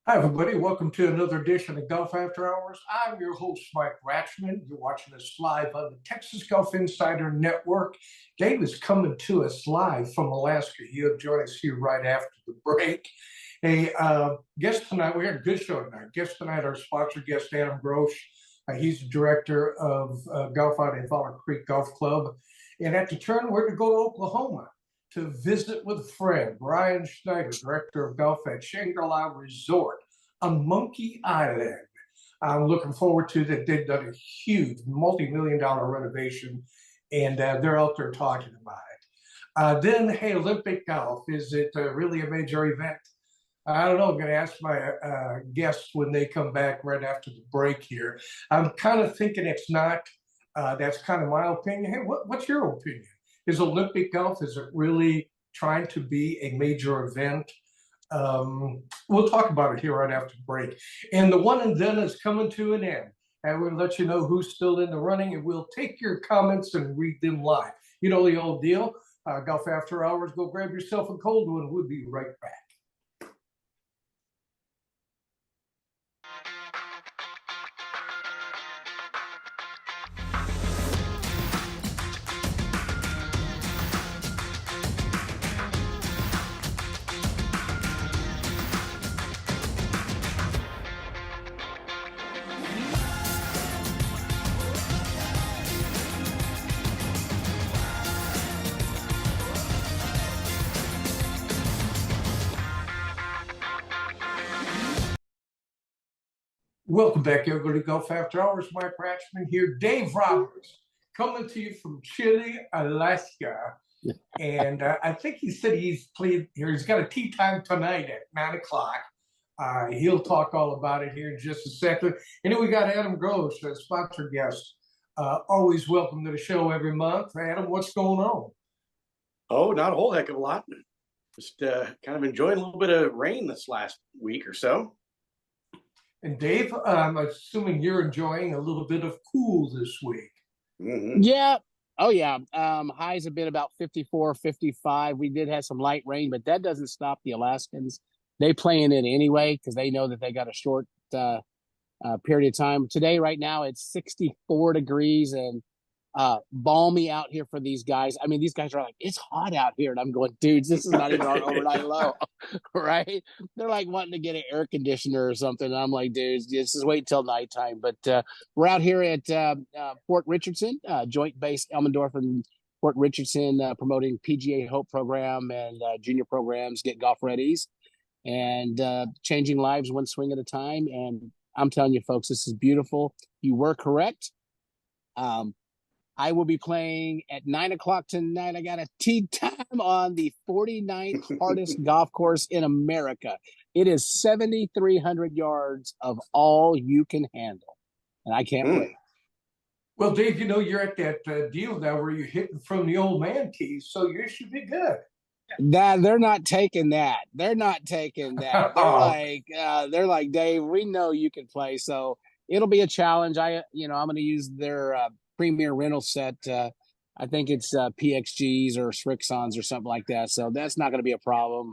Hi, everybody. Welcome to another edition of Golf After Hours. I'm your host, Mike Ratchman. You're watching us live on the Texas Golf Insider Network. Dave is coming to us live from Alaska. He'll join us here right after the break. Hey, guest tonight, we had a good show tonight. Guest tonight, our sponsor guest, Adam Grosh. He's the director of golf out at Valor Creek Golf Club. And at the turn, we're going to go to Oklahoma to visit with a friend, Brian Schneider, director of golf at Shangri-La Resort on Monkey Island. I'm looking forward to that. They've done a huge multi-million-dollar renovation, and they're out there talking about it. Then, hey, Olympic golf, is it really a major event? I don't know. I'm going to ask my guests when they come back right after the break here. I'm kind of thinking it's not. That's kind of my opinion. Hey, what's your opinion? Is Olympic golf, is it really trying to be a major event? We'll talk about it here right after the break. And the one and done is coming to an end. And we'll let you know who's still in the running, and we'll take your comments and read them live. You know the old deal. Golf After Hours, go grab yourself a cold one. We'll be right back. Welcome back, everybody. Golf After Hours. Mike Ratchman here. Dave Roberts coming to you from Chile, Alaska. And I think he said he's played here. He's got a tee time tonight at 9 o'clock. He'll talk all about it here in just a second. And then we got Adam Gross, a sponsor guest. Always welcome to the show every month. Adam, what's going on? Oh, not a whole heck of a lot. Just kind of enjoying a little bit of rain this last week or so. And Dave, I'm assuming you're enjoying a little bit of cool this week. Mm-hmm. Yeah. Oh, yeah. Highs have been about 54, 55. We did have some light rain, but that doesn't stop the Alaskans. They play in it anyway because they know that they got a short period of time. Today, right now, it's 64 degrees and balmy out here for these guys. I mean, these guys are like, it's hot out here. And I'm going, dudes, this is not even our overnight low, right? They're like wanting to get an air conditioner or something. And I'm like, dudes, just wait until nighttime. But we're out here at Fort Richardson, Joint Base Elmendorf and Fort Richardson, promoting PGA Hope program and junior programs, get golf readies and changing lives one swing at a time. And I'm telling you, folks, this is beautiful. You were correct. I will be playing at 9 o'clock tonight. I got a tee time on the 49th hardest golf course in America. It is 7,300 yards of all you can handle. And I can't wait. Well, Dave, you know, you're at that deal now where you're hitting from the old man tees, so you should be good. They're not taking that. They're not taking that. They're like, Dave, we know you can play. So it'll be a challenge. I'm going to use their premier rental set. I think it's PXGs or Srixons or something like that. So that's not going to be a problem.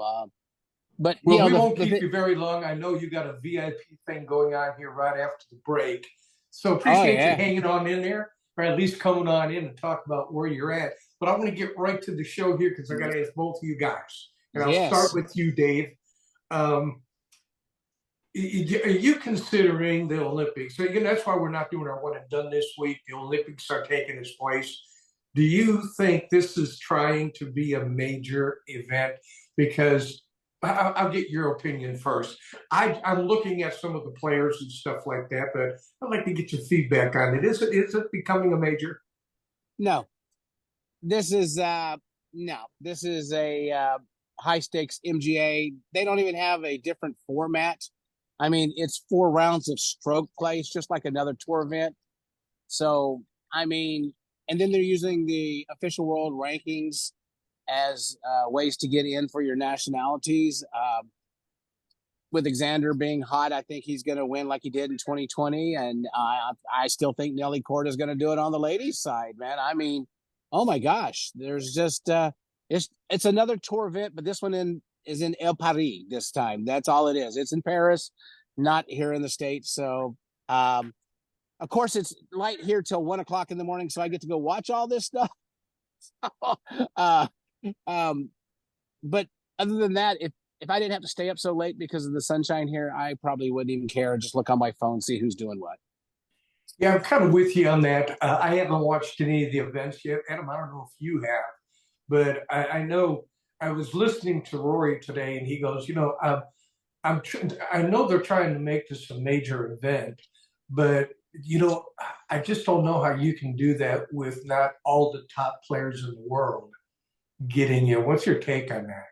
But we won't keep you very long. I know you got a VIP thing going on here right after the break. So appreciate you hanging on in there, or at least coming on in and talk about where you're at. But I'm going to get right to the show here because I got to ask both of you guys. And I'll start with you, Dave. Are you considering the Olympics? So again, that's why we're not doing our one and done this week. The Olympics are taking its place. Do you think this is trying to be a major event? Because I'll get your opinion first. I'm looking at some of the players and stuff like that, but I'd like to get your feedback on it. Is it becoming a major? No. This is a high stakes MGA. They don't even have a different format. I mean, it's 4 rounds of stroke play. It's just like another tour event. So, I mean, and then they're using the official world rankings as ways to get in for your nationalities. With Xander being hot, I think he's going to win like he did in 2020. And I still think Nelly Court is going to do it on the ladies' side, man. I mean, oh my gosh, there's just it's another tour event, but this one is in El Paris this time. That's all it is. It's in Paris, not here in the States. So, of course, it's light here till 1 o'clock in the morning, so I get to go watch all this stuff. uh, but other than that, if I didn't have to stay up so late because of the sunshine here, I probably wouldn't even care. Just look on my phone, see who's doing what. Yeah, I'm kind of with you on that. I haven't watched any of the events yet. Adam, I don't know if you have, but I know I was listening to Rory today, and he goes, I know they're trying to make this a major event, but I just don't know how you can do that with not all the top players in the world getting in. What's your take on that?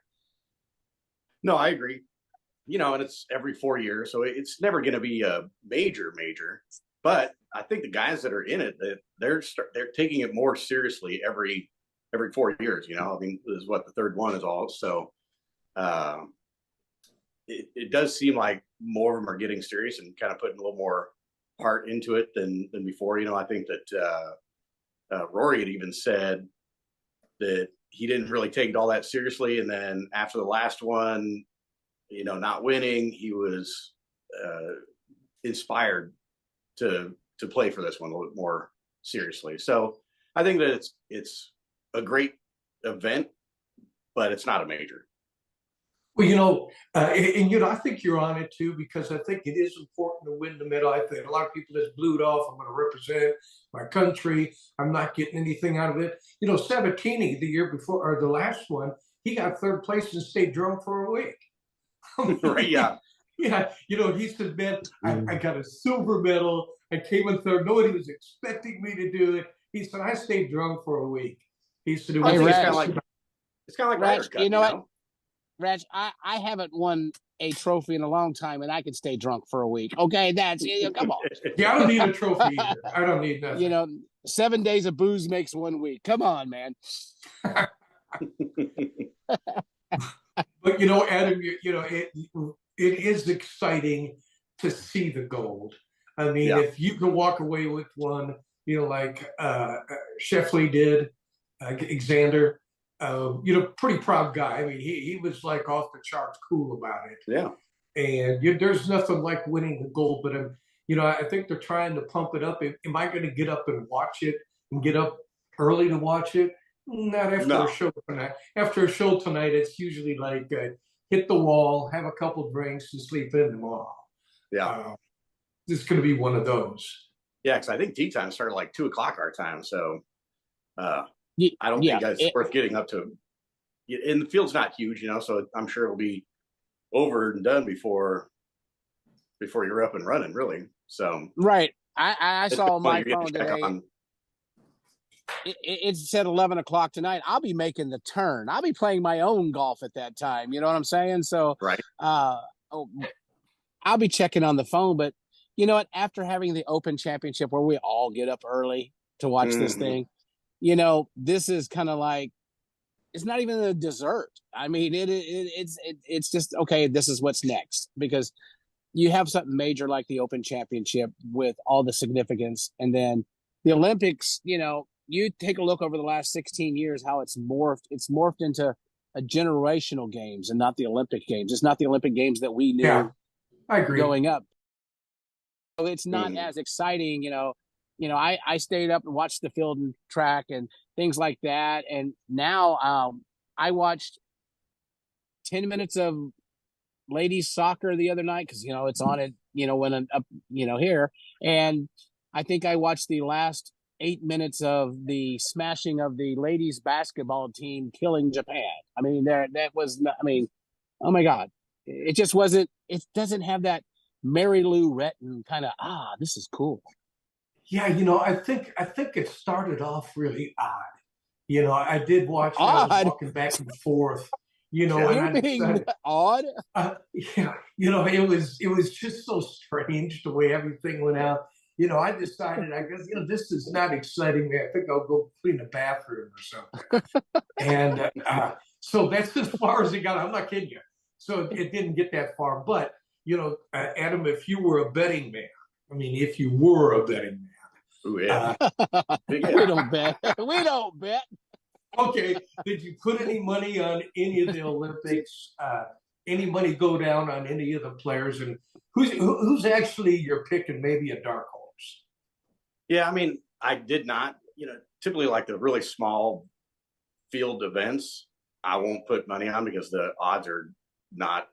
No, I agree. And it's every 4 years, so it's never going to be a major. But I think the guys that are in it, they're taking it more seriously every 4 years. I mean, this is what the third one is all. So it does seem like more of them are getting serious and kind of putting a little more heart into it than before. I think that Rory had even said that he didn't really take it all that seriously, and then after the last one, not winning, he was inspired to play for this one a little bit more seriously. So I think that it's a great event, but it's not a major. Well, I think you're on it too, because I think it is important to win the medal. I think a lot of people just blew it off. I'm going to represent my country. I'm not getting anything out of it. Sabatini the year before, or the last one, he got third place and stayed drunk for a week. Right? Yeah. Yeah. He said, man, I got a silver medal. I came in third. Nobody was expecting me to do it. He said, I stayed drunk for a week. He said, it's kind of like Raj, Cup, what? Raj, I haven't won a trophy in a long time, and I can stay drunk for a week. Okay, come on. Yeah, I don't need a trophy either. I don't need nothing. 7 days of booze makes 1 week. Come on, man. But Adam, it is exciting to see the gold. I mean, if you can walk away with one, like Scheffler did, Xander. Pretty proud guy. I mean, he was like off the charts cool about it. Yeah. And there's nothing like winning the gold, but I think they're trying to pump it up. Am I going to get up and watch it and get up early to watch it? Not after a show tonight. After a show tonight, it's usually like hit the wall, have a couple drinks, and sleep in tomorrow. Yeah. This is going to be one of those. Yeah, because I think tea time started like 2 o'clock our time, so I don't think it's worth getting up to. And the field's not huge, so I'm sure it'll be over and done before you're up and running, really. So right, I saw my phone today. It said 11 o'clock tonight. I'll be making the turn. I'll be playing my own golf at that time. You know what I'm saying? So right. I'll be checking on the phone, but you know what? After having the Open Championship where we all get up early to watch this thing, this is kind of like, it's not even a dessert. I mean, it's just, okay, this is what's next, because you have something major like the Open Championship with all the significance. And then the Olympics, you take a look over the last 16 years, how it's morphed into a generational games and not the Olympic games. It's not the Olympic games that we knew I agree. Going up. So it's not as exciting, I stayed up and watched the field and track and things like that. And now I watched 10 minutes of ladies soccer the other night because, it's on it, when up, here. And I think I watched the last 8 minutes of the smashing of the ladies basketball team killing Japan. I mean, oh my God. It just wasn't, it doesn't have that Mary Lou Retton kind of, this is cool. Yeah, I think it started off really odd. I did watch. I was walking back and forth. You're being odd. It was just so strange the way everything went out. I decided, I guess, this is not exciting me. I think I'll go clean the bathroom or something. And so that's as far as it got. I'm not kidding you. So it didn't get that far. But Adam, if you were a betting man, if you were a betting man. Ooh, yeah. We don't bet. We don't bet. Okay, did you put any money on any of the Olympics? Any money go down on any of the players? And who's actually your pick and maybe a dark horse? Yeah, I mean, I did not. Typically like the really small field events, I won't put money on because the odds are not.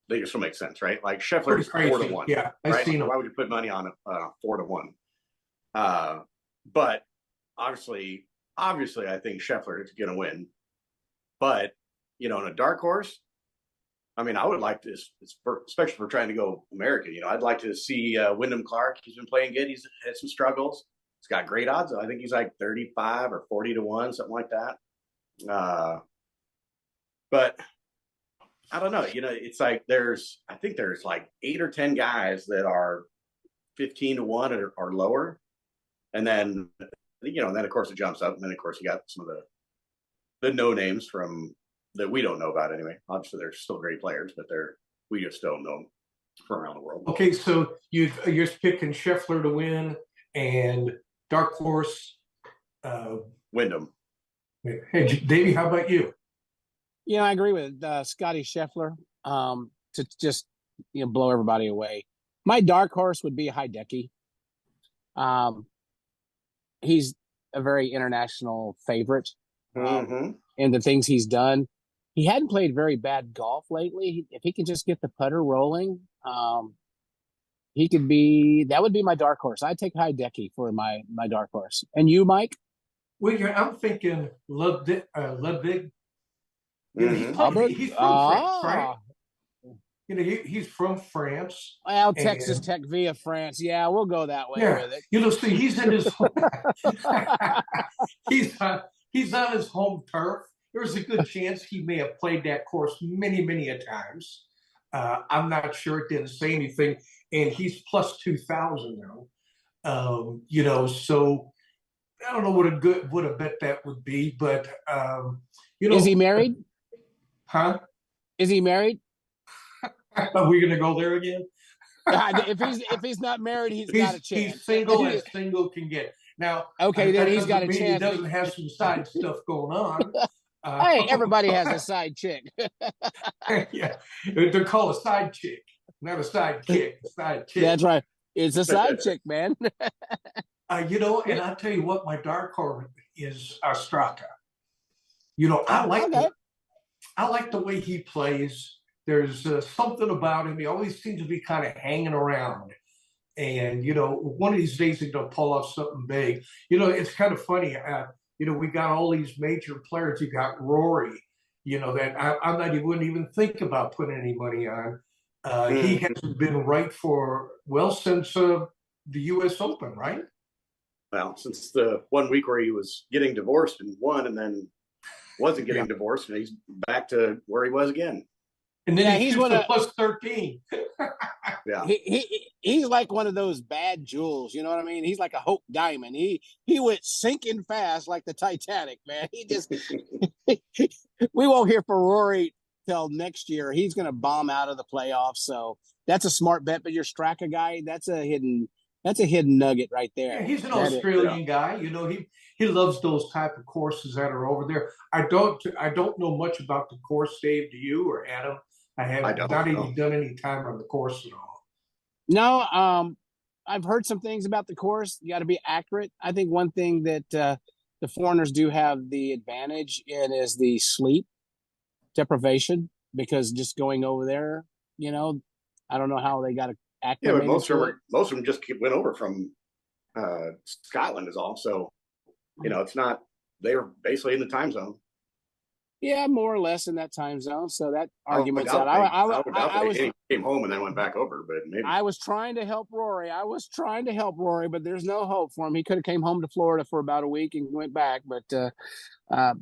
They just don't make sense, right? Like Scheffler's Pretty crazy. 4-1. Yeah, I've right? seen them. Why would you put money on a 4-1? But obviously, I think Scheffler is going to win. But in a dark horse, I mean, I would like to, especially if we're trying to go American. I'd like to see Wyndham Clark. He's been playing good. He's had some struggles. He's got great odds. I think he's like 35 or 40-1, something like that. But I don't know. It's like I think there's like 8 or 10 guys that are 15-1 or lower, and then of course it jumps up, and then of course you got some of the no names from that we don't know about anyway. Obviously, they're still great players, but we just don't know them from around the world. Okay, so you're picking Scheffler to win and dark horse. Wyndham. Hey, Davey, how about you? Yeah, I agree with Scotty Scheffler to just blow everybody away. My dark horse would be Hideki. He's a very international favorite in the things he's done. He hadn't played very bad golf lately. If he can just get the putter rolling, he could be. That would be my dark horse. I'd take Hideki for my dark horse. And you, Mike? Well, I'm thinking Ludwig. He's from France, right? He's from France. Well, Texas Tech via France. Yeah, we'll go that way with it. See, he's in his he's on his home turf. There's a good chance he may have played that course many, many a times. I'm not sure. It didn't say anything, and he's plus 2,000 now. So I don't know what a bet that would be, but is he married? Huh? Is he married? Are we going to go there again? If he's not married, he's got a chance. He's single as single can get. Now, okay, then he's got a chance. He doesn't have some side stuff going on. Hey, everybody has a side chick. Yeah, they're called a side chick, not a side kick. A side chick. That's right. It's a side chick, man. And I'll tell you what, my dark horse is Straka. I like the way he plays. There's something about him. He always seems to be kind of hanging around. And, one of these days he's going to pull off something big. It's kind of funny. We got all these major players. You got Rory, that I'm not, you wouldn't even think about putting any money on. He hasn't been right since the U.S. Open, right? Well, since the 1 week where he was getting divorced and won, and then wasn't getting divorced, and he's back to where he was again. And then he's plus 13. Yeah, he's like one of those bad jewels. You know what I mean? He's like a Hope Diamond. He went sinking fast like the Titanic, man. He just we won't hear from Rory till next year. He's going to bomb out of the playoffs. So that's a smart bet. But your Straka guy, that's a hidden nugget right there. Yeah, he's an Australian guy. He loves those type of courses that are over there. I don't know much about the course, Dave. Do you or Adam? I have not even done any time on the course at all. No, I've heard some things about the course. You got to be accurate. I think one thing that the foreigners do have the advantage in is the sleep deprivation, because just going over there, I don't know how they got to acclimate. Yeah, but most of them just went over from Scotland is all. So, it's not, they were basically in the time zone. Yeah, more or less in that time zone. So that argument's out. I came home and then went back over, but maybe I was trying to help Rory. But there's no hope for him. He could have came home to Florida for about a week and went back. But I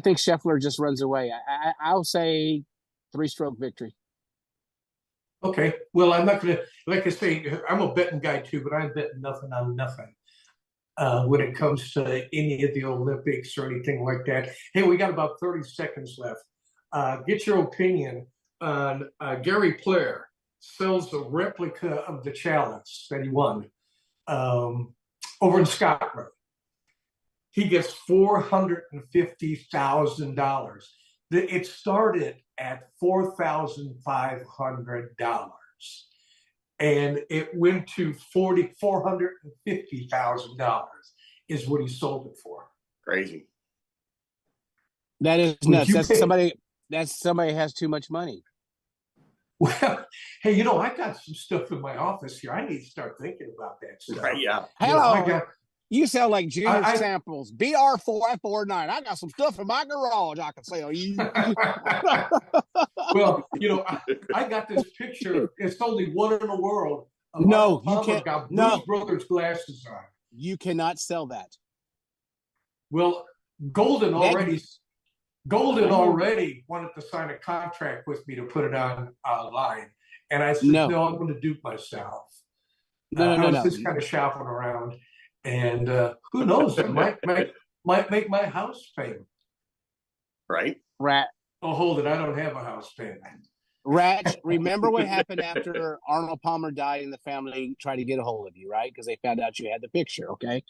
think Scheffler just runs away. I'll say 3-stroke victory. Okay. Well, I'm not going to, like I say, I'm a betting guy too, but I'm betting nothing on nothing. When it comes to any of the Olympics or anything like that. Hey, we got about 30 seconds left. Get your opinion on Gary Player sells a replica of the challenge that he won over in Scotland. he gets $450,000. It started at $4,500, and it went to $450,000 is what he sold it for. Crazy. That is Would nuts. you That's pay- somebody. That's somebody has too much money. Well, hey, you know, I got some stuff in my office here. I need to start thinking about that stuff. Right? Yeah. You know, I Hello. got, You sound like Junior I- Samples. BR449. I got some stuff in my garage I can sell you. well, you know, I got this picture. It's only one in the world. Of No, Arnold you Palmer can't- Got no. Blues Brothers glasses on. You cannot sell that. Well, Golden That- Golden Oh. already wanted to sign a contract with me to put it on online, and I said, No. no, I'm going to do it myself. No, I no, was no. just kind of shopping around, and who knows? It might make my house payment. Right? Rat. Oh, hold it! I don't have a house payment. Ratch, remember what happened after Arnold Palmer died and the family tried to get a hold of you, right? Because they found out you had the picture, okay?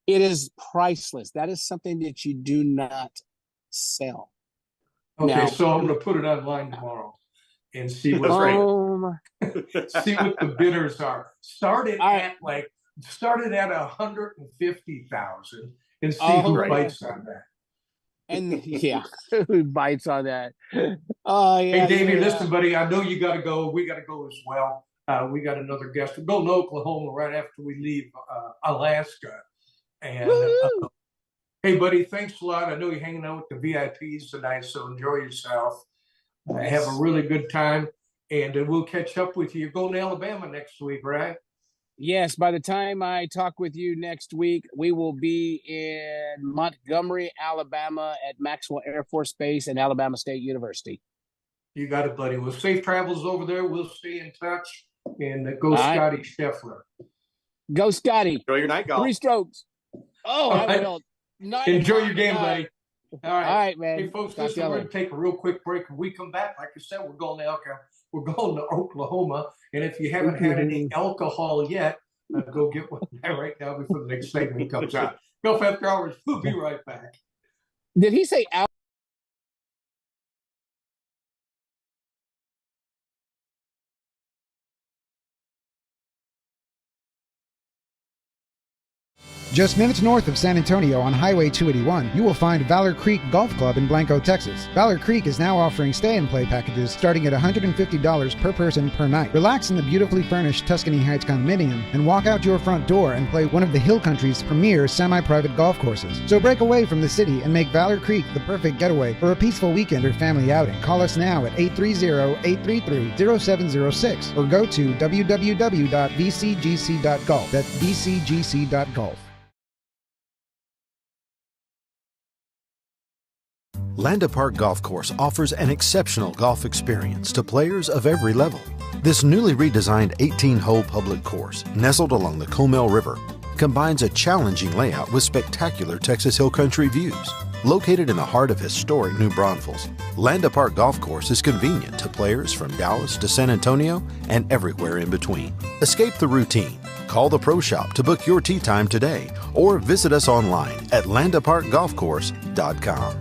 It is priceless. That is something that you do not sell. Okay, Now- so I'm going to put it online tomorrow and see what That's right. see what the bidders are. Started All at 150,000 and see Oh, who right. bites on that. And yeah, who bites on that? Oh, yeah. Hey, Davey, yeah. listen, buddy, I know you got to go. We got to go as well. We got another guest. We're going to Oklahoma right after we leave Alaska. And Woo-hoo. hey, buddy, thanks a lot. I know you're hanging out with the VIPs tonight, so enjoy yourself. Have a really good time, and we'll catch up with you. You're going to Alabama next week, right? Yes, by the time I talk with you next week, we will be in Montgomery, Alabama at Maxwell Air Force Base and Alabama State University. You got it, buddy. Well, safe travels over there. We'll stay in touch, and go All right. Scotty Scheffler. Go, Scotty. Enjoy your night golf. 3 strokes. Oh, All I right. will. Enjoy your game, buddy. All All right. right, man. Hey, folks, Talk listen, to you we're later. going to take a real quick break. When we come back, like I said, we're going to Oklahoma. And if you haven't had any alcohol yet, go get one right now before the next segment comes out. Golf After Hours. We'll be right back. Did he say out? Just minutes north of San Antonio on Highway 281, you will find Valor Creek Golf Club in Blanco, Texas. Valor Creek is now offering stay-and-play packages starting at $150 per person per night. Relax in the beautifully furnished Tuscany Heights condominium and walk out your front door and play one of the Hill Country's premier semi-private golf courses. So break away from the city and make Valor Creek the perfect getaway for a peaceful weekend or family outing. Call us now at 830-833-0706 or go to www.vcgc.golf. That's vcgc.golf. Landa Park Golf Course offers an exceptional golf experience to players of every level. This newly redesigned 18-hole public course, nestled along the Comal River, combines a challenging layout with spectacular Texas Hill Country views. Located in the heart of historic New Braunfels, Landa Park Golf Course is convenient to players from Dallas to San Antonio and everywhere in between. Escape the routine. Call the Pro Shop to book your tee time today or visit us online at landaparkgolfcourse.com.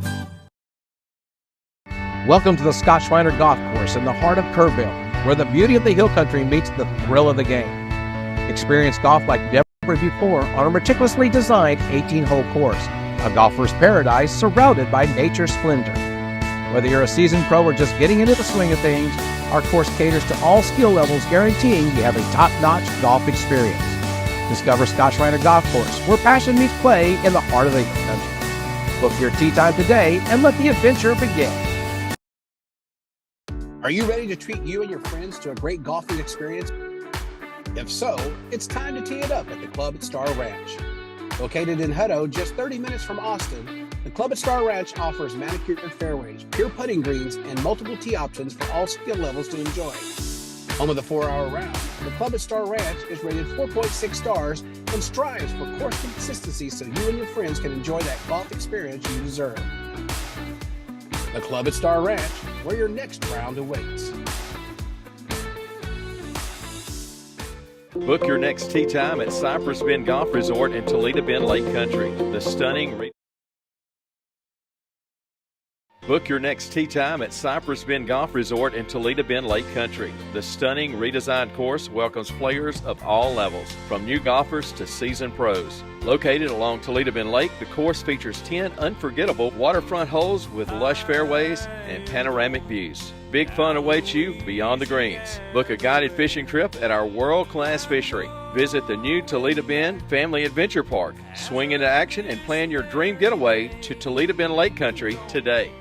Welcome to the Scott Schreiner Golf Course in the heart of Kerrville, where the beauty of the hill country meets the thrill of the game. Experience golf like never before on a meticulously designed 18-hole course, a golfer's paradise surrounded by nature's splendor. Whether you're a seasoned pro or just getting into the swing of things, our course caters to all skill levels, guaranteeing you have a top-notch golf experience. Discover Scott Schreiner Golf Course, where passion meets play in the heart of the hill country. Book your tee time today and let the adventure begin. Are you ready to treat you and your friends to a great golfing experience? If so, it's time to tee it up at the Club at Star Ranch. Located in Hutto, just 30 minutes from Austin, the Club at Star Ranch offers manicured fairways, pure putting greens, and multiple tee options for all skill levels to enjoy. Home of the 4-hour round, the Club at Star Ranch is rated 4.6 stars and strives for course consistency so you and your friends can enjoy that golf experience you deserve. The Club at Star Ranch, where your next round awaits. Book your next tee time at Cypress Bend Golf Resort in Toledo Bend Lake Country. Book your next tee time at Cypress Bend Golf Resort in Toledo Bend Lake Country. The stunning redesigned course welcomes players of all levels, from new golfers to seasoned pros. Located along Toledo Bend Lake, the course features 10 unforgettable waterfront holes with lush fairways and panoramic views. Big fun awaits you beyond the greens. Book a guided fishing trip at our world-class fishery. Visit the new Toledo Bend Family Adventure Park. Swing into action and plan your dream getaway to Toledo Bend Lake Country today.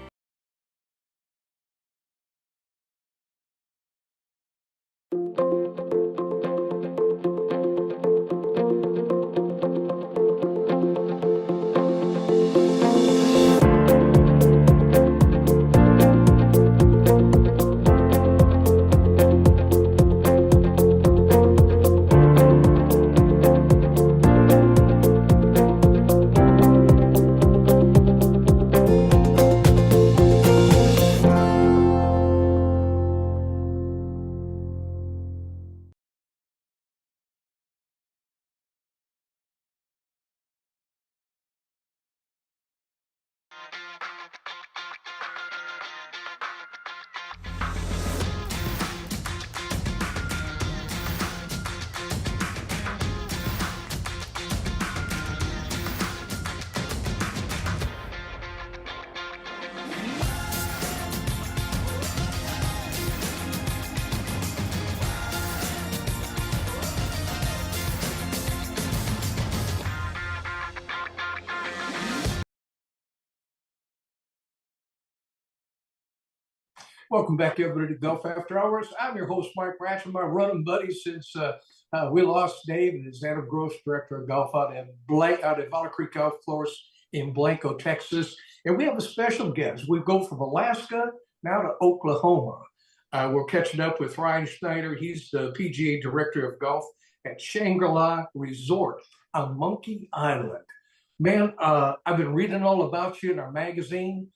Welcome back, everybody, to Golf After Hours. I'm your host, Mike Ratcham, my running buddy since we lost Dave, and is Adam Gross, director of golf out at Valor Creek Golf Course in Blanco, Texas. And we have a special guest. We go from Alaska now to Oklahoma. We're catching up with Ryan Schneider. He's the PGA director of golf at Shangri-La Resort on Monkey Island. Man, I've been reading all about you in our magazine.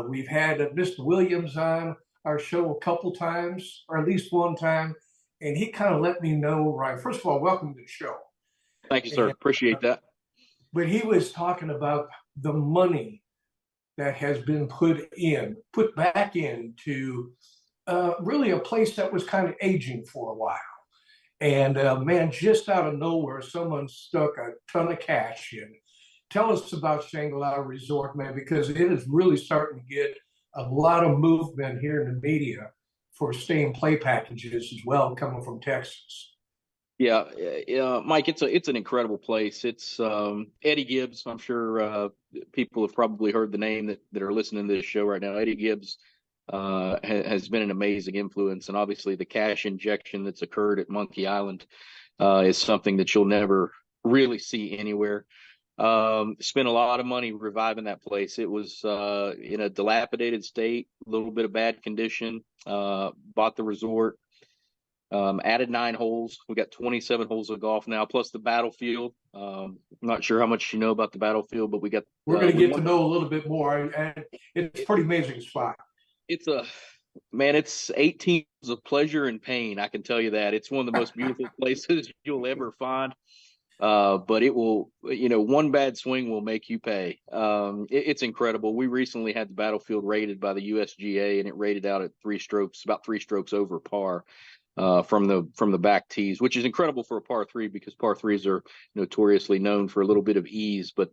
We've had Mr. Williams on our show a couple times, or at least one time, and he kind of let me know, right? First of all, welcome to the show. Thank you, sir. Appreciate that. But he was talking about the money that has been put back into really a place that was kind of aging for a while. And man, just out of nowhere, someone stuck a ton of cash in. Tell us about Shangri-La Resort, man, because it is really starting to get a lot of movement here in the media for stay and play packages as well, coming from Texas. Yeah, Mike, it's an incredible place. It's Eddie Gibbs. I'm sure people have probably heard the name that are listening to this show right now. Eddie Gibbs has been an amazing influence, and obviously the cash injection that's occurred at Monkey Island is something that you'll never really see anywhere. Spent a lot of money reviving that place. It was in a dilapidated state, a little bit of bad condition. Bought the resort, added 9 holes. We got 27 holes of golf now, plus the battlefield. I'm not sure how much you know about the battlefield, but we're going to get to know a little bit more. And it's a pretty amazing spot. It's 18 years of pleasure and pain. I can tell you that. It's one of the most beautiful places you'll ever find. But it will, one bad swing will make you pay. It's incredible. We recently had the battlefield rated by the USGA, and it rated out at about 3 strokes over par from the back tees, which is incredible for a par 3 because par 3s are notoriously known for a little bit of ease, but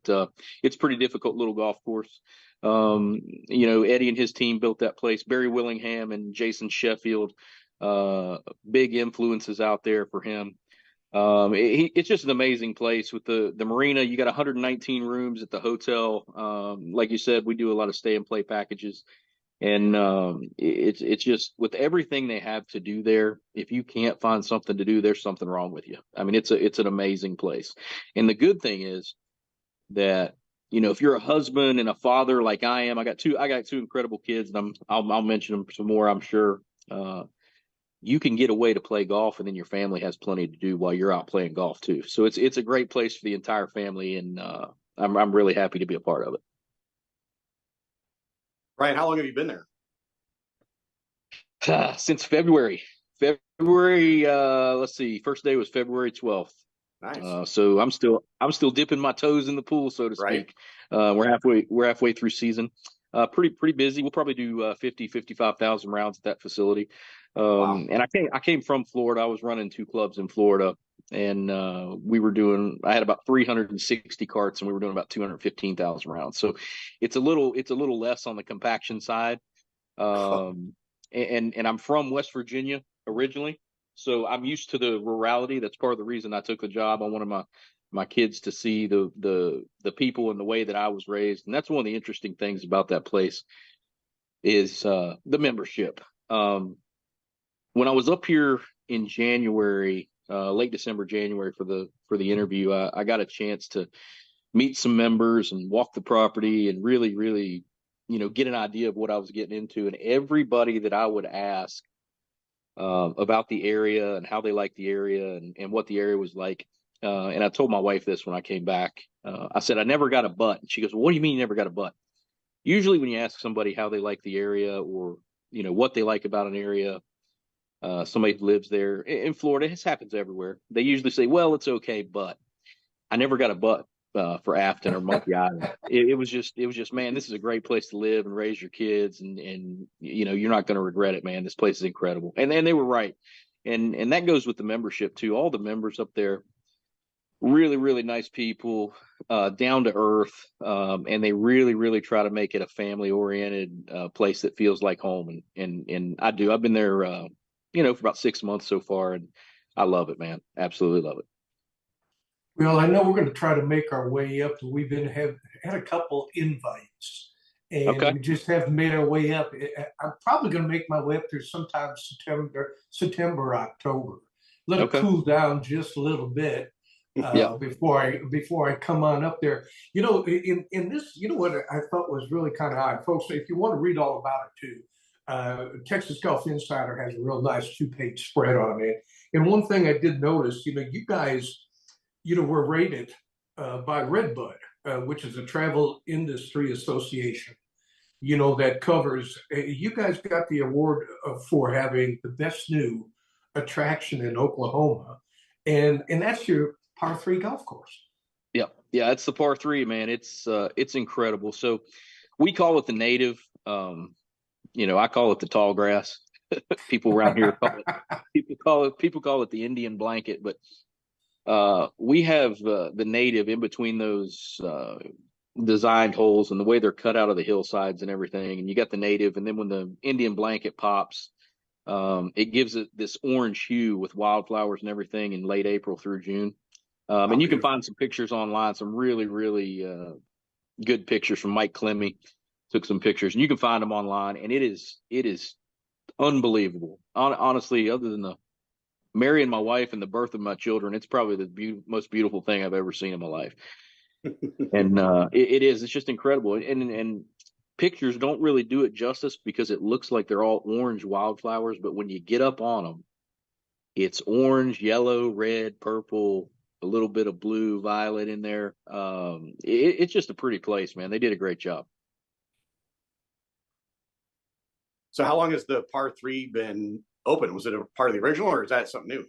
it's a pretty difficult little golf course. Eddie and his team built that place. Barry Willingham and Jason Sheffield, big influences out there for him. It's just an amazing place with the marina. You got 119 rooms at the hotel. Like you said, we do a lot of stay and play packages, and it's just with everything they have to do there. If you can't find something to do, there's something wrong with you. I mean, it's an amazing place. And the good thing is that if you're a husband and a father like I am, I got two incredible kids, and I'll mention them some more, I'm sure. You can get away to play golf, and then your family has plenty to do while you're out playing golf too. So it's a great place for the entire family, and I'm really happy to be a part of it. Ryan, how long have you been there? Since February February, let's see, first day was February 12th. Nice. So I'm still dipping my toes in the pool, so to Right. speak. We're halfway through season. Pretty busy. We'll probably do 55,000 rounds at that facility. Wow. And I came from Florida. I was running 2 clubs in Florida, and I had about 360 carts, and we were doing about 215,000 rounds. So it's a little less on the compaction side. And I'm from West Virginia originally, so I'm used to the rurality. That's part of the reason I took the job. I wanted my kids to see the people and the way that I was raised, and that's one of the interesting things about that place is the membership. When I was up here in January, late December, January for the interview, I got a chance to meet some members and walk the property and really get an idea of what I was getting into. And everybody that I would ask about the area and how they liked the area and what the area was like. And I told my wife this when I came back. I said, I never got a butt. And she goes, well, what do you mean you never got a butt? Usually when you ask somebody how they like the area or, what they like about an area, somebody who lives there in Florida, this happens everywhere. They usually say, well, it's okay, but I never got a butt. For Afton or Monkey Island, it was just, man, this is a great place to live and raise your kids, and you're not going to regret it, man. This place is incredible, and they were right, and that goes with the membership too. All the members up there, really nice people, down to earth, and they really try to make it a family oriented place that feels like home, and I do. I've been there, for about 6 months so far, and I love it, man. Absolutely love it. Well, I know we're going to try to make our way up. We've had a couple invites, and Okay. we just haven't made our way up. I'm probably going to make my way up there sometime September, October. Let it Okay. cool down just a little bit Yeah. before I come on up there. In this, what I thought was really kind of odd, folks. If you want to read all about it too, Texas Golf Insider has a real nice 2-page spread on it. And one thing I did notice, you guys. We're rated by Redbud, which is a travel industry association, that covers, you guys got the award for having the best new attraction in Oklahoma. And that's your par 3 golf course. Yeah, it's the par 3, man. It's incredible. So we call it the native. I call it the tall grass. People around here call it the Indian blanket, but we have the native in between those designed holes and the way they're cut out of the hillsides and everything. And you got the native, and then when the Indian blanket pops, it gives it this orange hue with wildflowers and everything in late April through June. And you can find some pictures online, some really good pictures from Mike Clemmy. Took some pictures, and you can find them online. And it is unbelievable. Honestly, other than the marrying my wife and the birth of my children, it's probably the most beautiful thing I've ever seen in my life. And it's just incredible. And pictures don't really do it justice because it looks like they're all orange wildflowers, but when you get up on them, it's orange, yellow, red, purple, a little bit of blue, violet in there. It's just a pretty place, man. They did a great job. So how long has the par 3 been open? Was it a part of the original, or is that something new?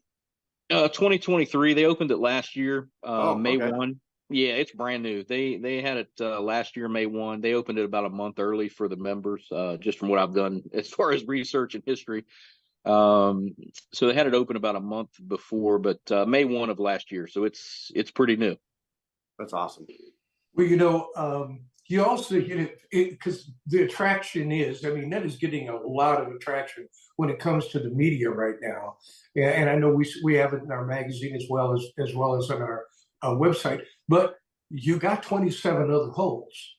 2023. They opened it last year, May okay. 1. Yeah, it's brand new. They had it last year, May 1. They opened it about a month early for the members, just from what I've done as far as research and history. So they had it open about a month before, but May 1 of last year. So it's pretty new. That's awesome. Well, you also because the attraction is, that is getting a lot of attraction when it comes to the media right now. And I know we have it in our magazine as well as on our website, but you got 27 other holes.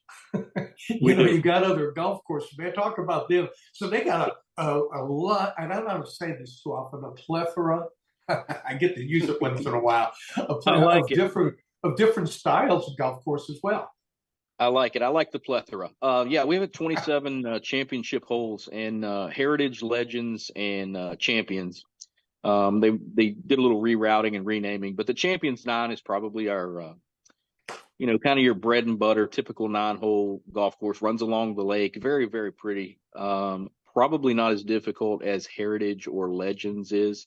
You got other golf courses, man. Talk about them. So they got a lot, and I don't say this too often, a plethora. I get to use it once in a while. Of different styles of golf course as well. I like it. I like the plethora. Yeah, we have 27 championship holes and Heritage, Legends, and Champions. They did a little rerouting and renaming, but the Champions 9 is probably our, kind of your bread and butter, typical 9-hole golf course. Runs along the lake, very pretty. probably not as difficult as Heritage or Legends is.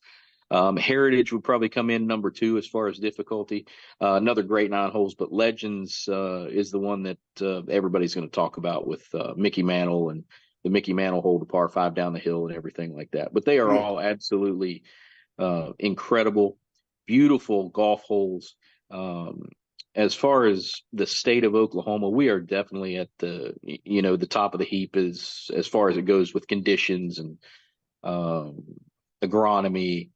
Heritage would probably come in number 2 as far as difficulty. Another great 9 holes, but Legends is the one that everybody's going to talk about with Mickey Mantle and the Mickey Mantle hole, the par 5 down the hill and everything like that. But they are all absolutely incredible, beautiful golf holes. As far as the state of Oklahoma, we are definitely at the top of the heap as far as it goes with conditions and agronomy,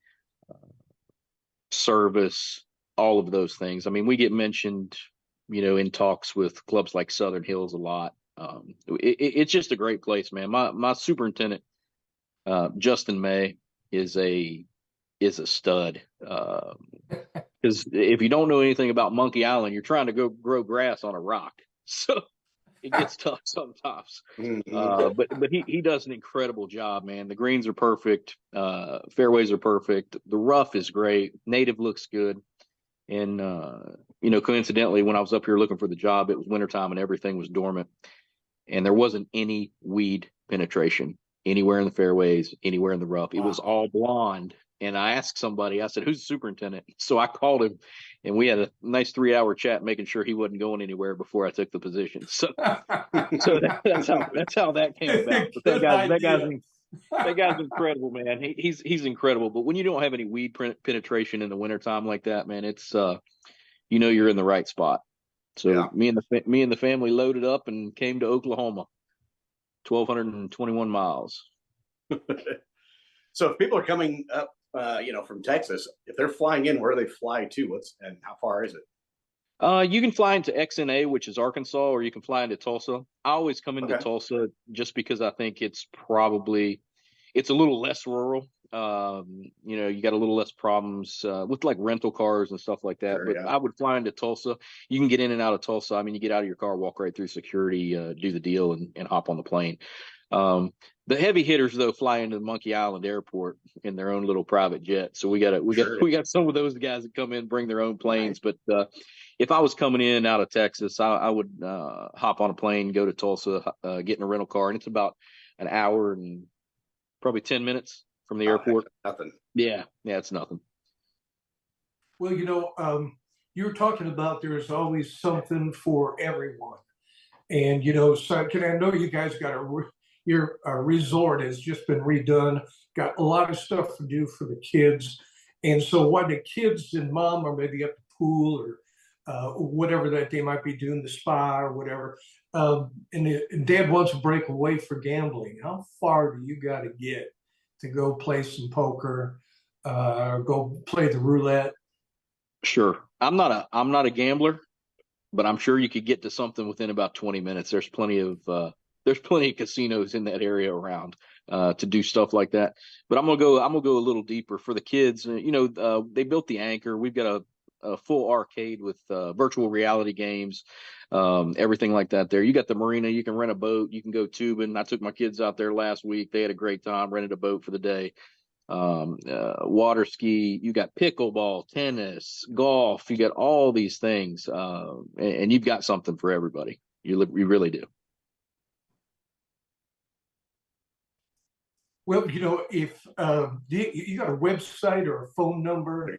service, all of those things. I mean, we get mentioned, in talks with clubs like Southern Hills a lot. It's just a great place, man. My superintendent, Justin May, is a stud. Because if you don't know anything about Monkey Island, you're trying to go grow grass on a rock, so it gets tough sometimes. But he does an incredible job, man. The greens are perfect, fairways are perfect, the rough is great, native looks good, and coincidentally, when I was up here looking for the job, it was wintertime and everything was dormant, and there wasn't any weed penetration anywhere in the fairways, anywhere in the rough. It was all blonde. And I asked somebody, I said, "Who's the superintendent?" So I called him, and we had a nice 3-hour chat, making sure he wasn't going anywhere before I took the position. So that's how that came about. But that guy's incredible, man. He's incredible. But when you don't have any weed penetration in the wintertime like that, man, it's you're in the right spot. So me and the family loaded up and came to Oklahoma, 1,221 miles. So if people are coming up, from Texas, if they're flying in, where do they fly to? And how far is it? You can fly into XNA, which is Arkansas, or you can fly into Tulsa. I always come into Tulsa just because I think it's a little less rural. You got a little less problems with like rental cars and stuff like that. But I would fly into Tulsa. You can get in and out of Tulsa. I mean, you get out of your car, walk right through security, do the deal, and hop on the plane. The heavy hitters though fly into the Monkey Island Airport in their own little private jet. So we got some of those guys that come in, bring their own planes. Right. But if I was coming in out of Texas, I would hop on a plane, go to Tulsa, get in a rental car, and it's about an hour and probably 10 minutes from the airport. Nothing. Yeah, it's nothing. Well, you were talking about there's always something for everyone, and so I know you guys got your resort has just been redone, got a lot of stuff to do for the kids. And so while the kids and mom are maybe at the pool or whatever that they might be doing, the spa or whatever, and dad wants to break away for gambling, how far do you got to get to go play some poker, go play the roulette? Sure. I'm not a gambler, but I'm sure you could get to something within about 20 minutes. There's plenty of casinos in that area around to do stuff like that. But I'm gonna go a little deeper for the kids. They built the Anchor. We've got a full arcade with virtual reality games, everything like that there. You got the marina. You can rent a boat. You can go tubing. I took my kids out there last week. They had a great time, rented a boat for the day. Water ski. You got pickleball, tennis, golf. You got all these things, and you've got something for everybody. You really do. Well, if you got a website or a phone number,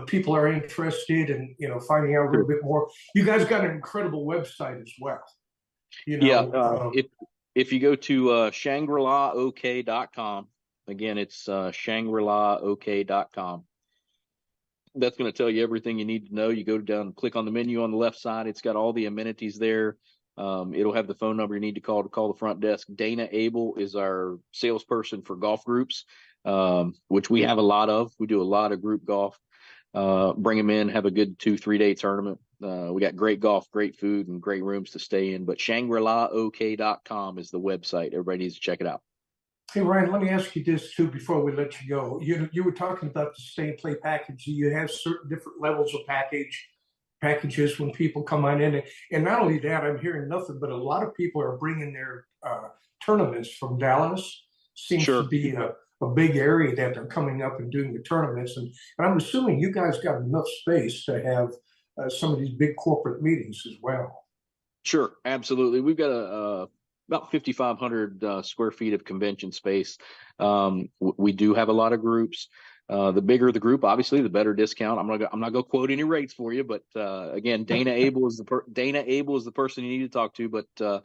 people are interested in, finding out a little bit more. You guys got an incredible website as well. If you go to ShangriLaOK.com, again, it's ShangriLaOK.com. That's going to tell you everything you need to know. You go down, click on the menu on the left side. It's got all the amenities there. It'll have the phone number you need to call the front desk. Dana Abel is our salesperson for golf groups, which we have a lot of. We do a lot of group golf. Bring them in, have a good 2-3 day tournament. We got great golf, great food, and great rooms to stay in. But ShangriLaOK.com is the website. Everybody needs to check it out. Hey, Ryan, let me ask you this too before we let you go. You were talking about the stay and play package. You have certain different levels of packages when people come on in, and not only that, I'm hearing nothing but a lot of people are bringing their tournaments from Dallas. Seems to be a big area that they're coming up and doing the tournaments, and I'm assuming you guys got enough space to have some of these big corporate meetings as well. Sure, absolutely. We've got about 5,500 square feet of convention space. We do have a lot of groups. The bigger the group, obviously, the better discount. I'm not gonna quote any rates for you, but again, Dana Abel is the person you need to talk to. But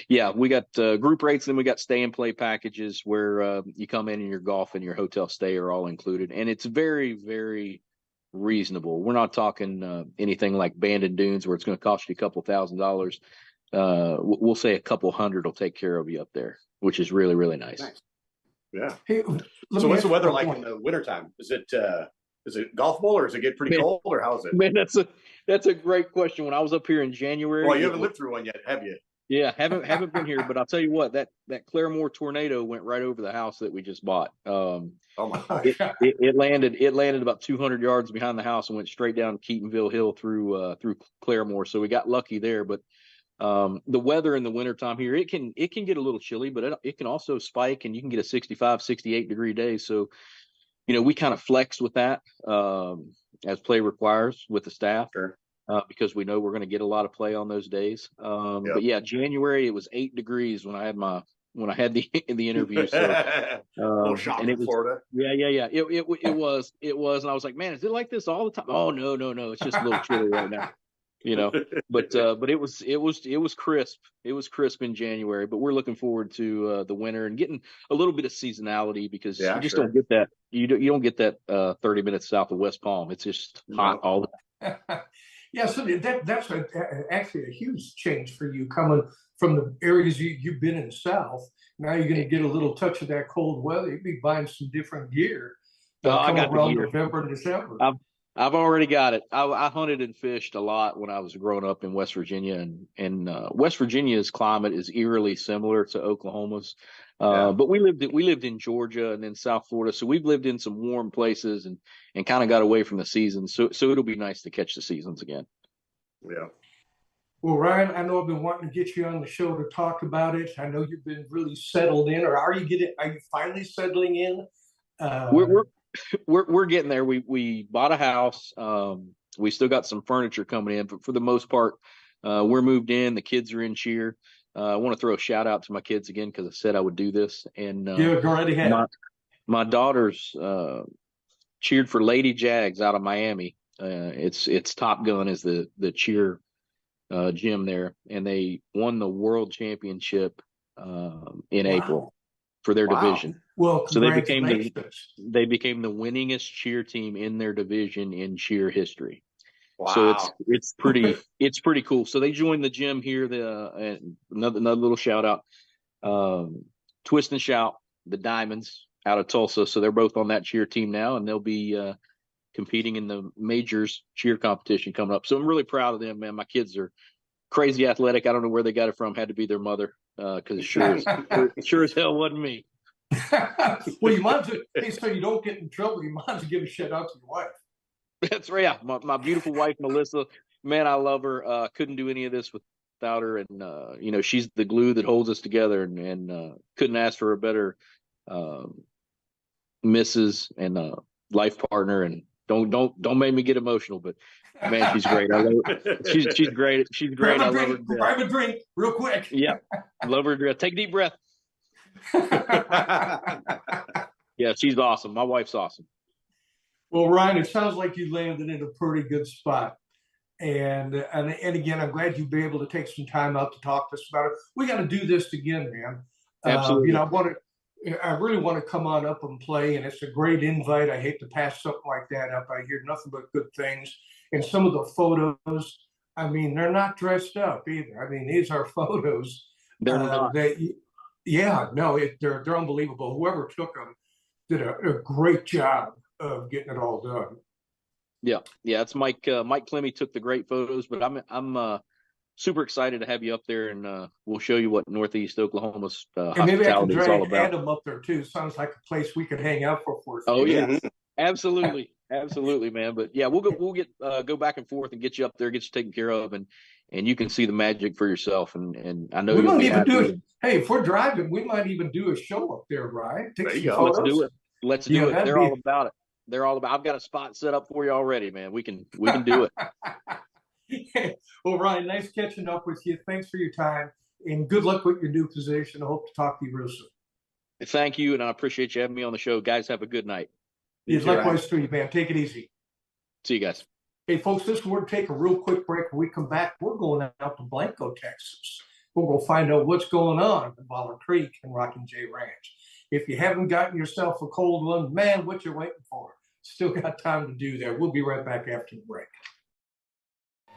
yeah, we got group rates, then we got stay and play packages where you come in and your golf and your hotel stay are all included, and it's very, very reasonable. We're not talking anything like Bandon Dunes where it's going to cost you a couple $1,000s. We'll say a couple hundred will take care of you up there, which is really, really nice. Yeah. Hey, So what's the weather like in the wintertime? Is it golf bowl or does it get pretty cold or how is it? Man, that's a great question. When I was up here in January, Well, you haven't lived through one yet, have you? yeah, haven't been here, but I'll tell you what, that Claremore tornado went right over the house that we just bought. Oh my God. It landed about 200 yards behind the house and went straight down Keatonville Hill through Claremore. So we got lucky there, but the weather in the wintertime here, it can get a little chilly, but it can also spike and you can get a 65, 68 degree day. So, we kind of flex with that as play requires with the staff. Sure. Because we know we're going to get a lot of play on those days. Yep. But yeah, January, it was 8 degrees when I had the interview. So, little shock and in Florida. Yeah. It was, and I was like, man, is it like this all the time? Oh, no. It's just a little chilly right now, but it was crisp. It was crisp in January, but we're looking forward to the winter and getting a little bit of seasonality because you just don't get that. You don't get that 30 minutes south of West Palm. It's just hot all the time. Yeah, so that's actually a huge change for you coming from the areas you've been in South. Now you're going to get a little touch of that cold weather. You'll be buying some different gear. I got around the gear. November and December. I've already got it. I hunted and fished a lot when I was growing up in West Virginia, and West Virginia's climate is eerily similar to Oklahoma's. But we lived in Georgia and then South Florida, so we've lived in some warm places and kind of got away from the seasons. So it'll be nice to catch the seasons again. Yeah. Well, Ryan, I know I've been wanting to get you on the show to talk about it. I know you've been really settled in, or are you finally settling in? We're getting there. We bought a house. We still got some furniture coming in, but for the most part, we're moved in. The kids are in cheer. I want to throw a shout out to my kids again because I said I would do this. And yeah, go right ahead. My daughters cheered for Lady Jags out of Miami. It's Top Gun is the cheer gym there, and they won the world championship in April for their division. Well, so they became the winningest cheer team in their division in cheer history. Wow. So it's pretty cool. So they joined the gym here. And another little shout out, Twist and Shout, the Diamonds out of Tulsa. So they're both on that cheer team now, and they'll be competing in the majors cheer competition coming up. So I'm really proud of them, man. My kids are crazy athletic. I don't know where they got it from. Had to be their mother, because it sure as hell wasn't me. Well, you might so you don't get in trouble. You might as well give a shout out to your wife. That's right. Yeah. My beautiful wife, Melissa, man, I love her. Couldn't do any of this without her. And, she's the glue that holds us together, and couldn't ask for a better Mrs. and life partner. And don't make me get emotional, but man, she's great. I love her. She's great. She's great. I love her. Grab a drink real quick. Yeah. Love her. Take a deep breath. Yeah, she's awesome. My wife's awesome. Well, Ryan, it sounds like you landed in a pretty good spot. And again, I'm glad you'd be able to take some time out to talk to us about it. We got to do this again, man. Absolutely. I really want to come on up and play, and it's a great invite. I hate to pass something like that up. I hear nothing but good things. And some of the photos, I mean, they're not dressed up either. I mean, these are photos. They're not. They're unbelievable. Whoever took them did a great job of getting it all done. Yeah. It's Mike. Mike Clemmy took the great photos, but I'm super excited to have you up there, and we'll show you what Northeast Oklahoma's hospitality is all about. Adam up there too. Sounds like a place we could hang out for. Oh yeah, absolutely, man. But yeah, we'll go back and forth and get you up there, get you taken care of, and you can see the magic for yourself. And I know we you'll might be even happy. do it. Hey, if we're driving, we might even do a show up there, right? There you go. Let's do it. Let's do it. They're all about it. I've got a spot set up for you already, man. We can do it. Well, Ryan, nice catching up with you. Thanks for your time. And good luck with your new position. I hope to talk to you real soon. Thank you, and I appreciate you having me on the show. Guys, have a good night. Yes, likewise to you, man. Take it easy. See you guys. Hey, folks, this we're going to take a real quick break. When we come back, we're going out to Blanco, Texas. We're going to find out what's going on in Valor Creek and Rockin' J Ranch. If you haven't gotten yourself a cold one, man, what you waiting for? Still got time to do that. We'll be right back after the break.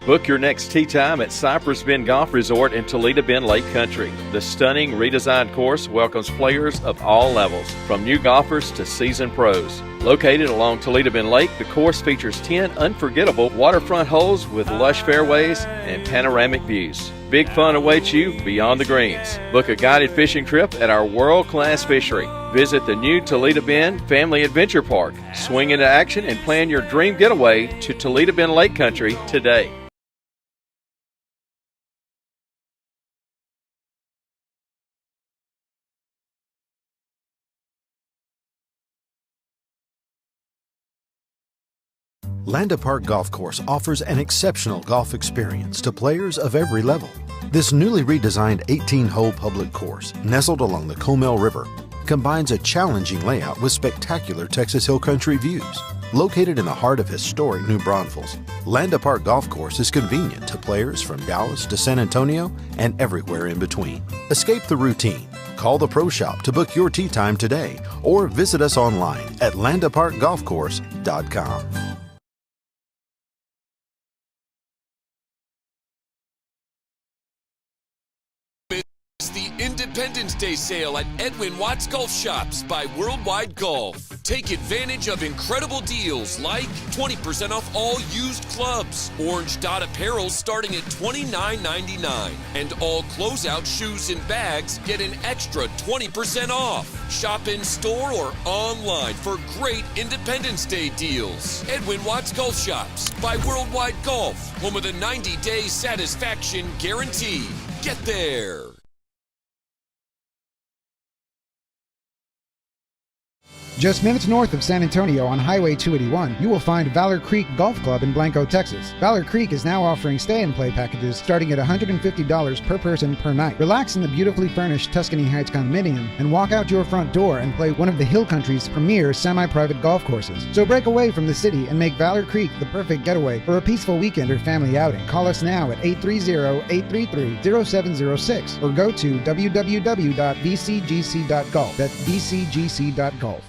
Book your next tee time at Cypress Bend Golf Resort in Toledo Bend Lake Country. The stunning redesigned course welcomes players of all levels, from new golfers to seasoned pros. Located along Toledo Bend Lake, the course features 10 unforgettable waterfront holes with lush fairways and panoramic views. Big fun awaits you beyond the greens. Book a guided fishing trip at our world-class fishery. Visit the new Toledo Bend Family Adventure Park. Swing into action and plan your dream getaway to Toledo Bend Lake Country today. Landa Park Golf Course offers an exceptional golf experience to players of every level. This newly redesigned 18-hole public course, nestled along the Comal River, combines a challenging layout with spectacular Texas Hill Country views. Located in the heart of historic New Braunfels, Landa Park Golf Course is convenient to players from Dallas to San Antonio and everywhere in between. Escape the routine. Call the Pro Shop to book your tee time today or visit us online at landaparkgolfcourse.com. The Independence Day sale at Edwin Watts Golf Shops by Worldwide Golf. Take advantage of incredible deals like 20% off all used clubs, Orange Dot apparel starting at $29.99, and all closeout shoes and bags get an extra 20% off. Shop in store or online for great Independence Day deals. Edwin Watts Golf Shops by Worldwide Golf, home of the 90-day satisfaction guarantee. Get there. Just minutes north of San Antonio on Highway 281, you will find Valor Creek Golf Club in Blanco, Texas. Valor Creek is now offering stay-and-play packages starting at $150 per person per night. Relax in the beautifully furnished Tuscany Heights condominium and walk out your front door and play one of the Hill Country's premier semi-private golf courses. So break away from the city and make Valor Creek the perfect getaway for a peaceful weekend or family outing. Call us now at 830-833-0706 or go to www.vcgc.golf. That's vcgc.golf.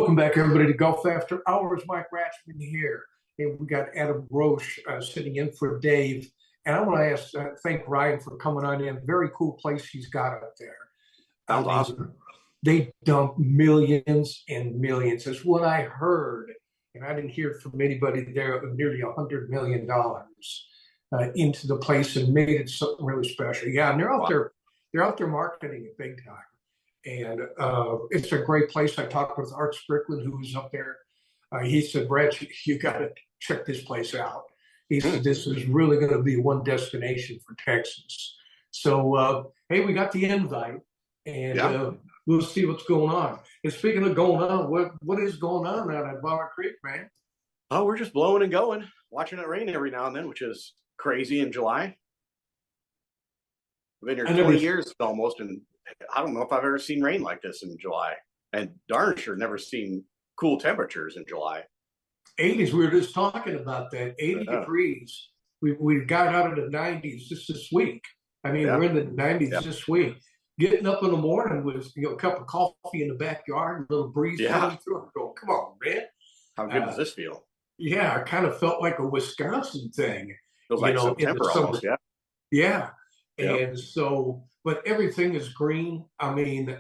Welcome back, everybody, to Golf After Hours. Mike Ratchman here. And we got Adam Roche sitting in for Dave. And I want to thank Ryan for coming on in. Very cool place he's got up there. Sounds awesome. They dump millions and millions. That's what I heard. And I didn't hear from anybody there, nearly $100 million into the place and made it something really special. Yeah, and they're out there marketing it big time. And it's a great place. I talked with Art Strickland, who was up there. He said, Brett, you got to check this place out. He said, this is really going to be one destination for Texas. So, hey, we got the invite, and we'll see what's going on. And speaking of going on, what is going on out at Valor Creek, man? Oh, we're just blowing and going, watching it rain every now and then, which is crazy in July. I've been here 20 years almost, and I don't know if I've ever seen rain like this in July. And darn sure never seen cool temperatures in July. 80s, we were just talking about that. 80 degrees. We got out of the 90s just this week. I mean, we're in the 90s this week. Getting up in the morning with a cup of coffee in the backyard, a little breeze coming through. I'm going, come on, man. How good does this feel? Yeah, it kind of felt like a Wisconsin thing. Feels like September almost, Yeah. And so, but everything is green. I mean,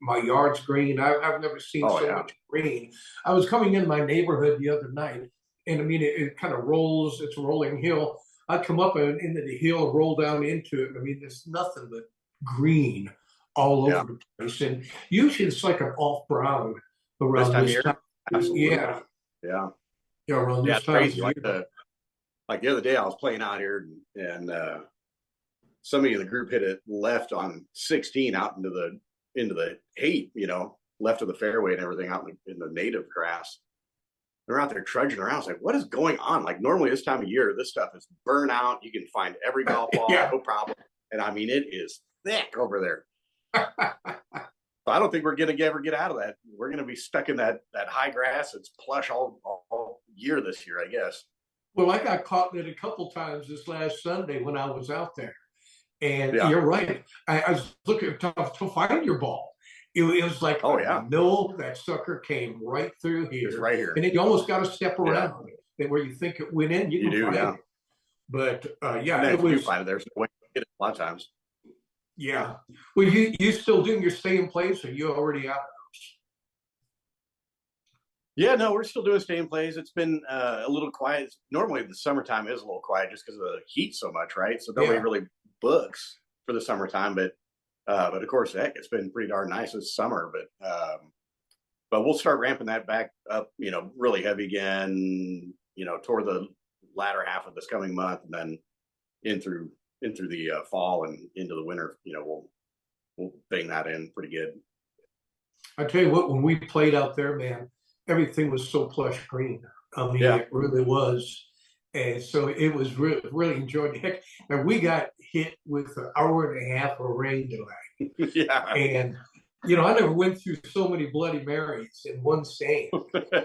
my yard's green. I've never seen so much green. I was coming in my neighborhood the other night, and I mean, it kind of rolls. It's a rolling hill. I come up into the hill, roll down into it. I mean, there's nothing but green all Yeah. over the place. And usually it's like an off brown around time of this year? time. Absolutely. Yeah. Yeah. Yeah, around Yeah, this it's time of crazy. year. Like the other day I was playing out here and somebody in the group hit it left on 16 out into the hate, left of the fairway and everything out in the native grass. They're out there trudging around. I was like, what is going on? Like normally this time of year, this stuff is burnt out. You can find every golf ball, Yeah. no problem. And I mean, it is thick over there. So I don't think we're going to ever get out of that. We're going to be stuck in that high grass. It's plush all year this year, I guess. Well, I got caught in it a couple times this last Sunday when I was out there. And Yeah. you're right. I was looking to find your ball. It was like, Oh, yeah. no, that sucker came right through here. It's right here. And then you almost got to step around it. And where you think it went in, you can do, find yeah. it. But And yeah, then it if you was, find it, there's no way to get it a lot of times. yeah. Well, you still doing your stay in place, or you already out? Yeah, no, we're still doing stay in plays. It's been a little quiet. Normally the summertime is a little quiet just because of the heat so much, right? So nobody Yeah. really books for the summertime, but of course, heck, it's been pretty darn nice this summer. But we'll start ramping that back up, really heavy again, toward the latter half of this coming month, and then in through the fall and into the winter. We'll bang that in pretty good. I tell you what, when we played out there, man, everything was so plush green. I mean, Yeah. it really was. And so it was really enjoyed the heck. And we got hit with an hour and a half of rain delay. Yeah. And, I never went through so many Bloody Marys in one stain.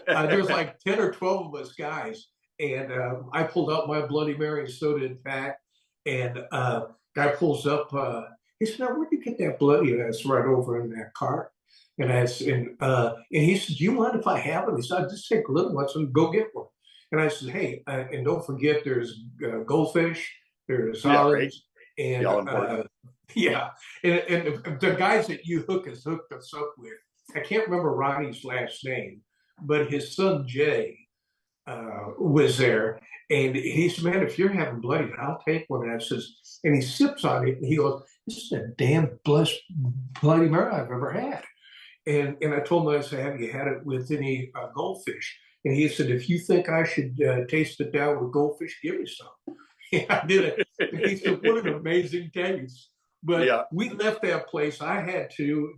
There's like 10 or 12 of us guys. And I pulled out my Bloody Mary, and so did Pat. And guy pulls up, he said, "Now, where'd you get that bloody?" And it's right over in that cart. And and he said, "Do you mind if I have it?" He said, "I'll just take a little one, so go get one." And I said, "Hey, and don't forget, there's goldfish, there's Yeah, olives, and All important. yeah, and the guys that you hooked us up with, I can't remember Ronnie's last name, but his son Jay was there, and he said, "Man, if you're having bloody, I'll take one." And I says, and he sips on it, and he goes, "This is the damn blessed Bloody Mary I've ever had." And I told him, I said, "Have you had it with any goldfish?" And he said, "If you think I should taste it down with goldfish, give me some." And I did it. And he said, "What an amazing taste." But Yeah. we left that place. I had to.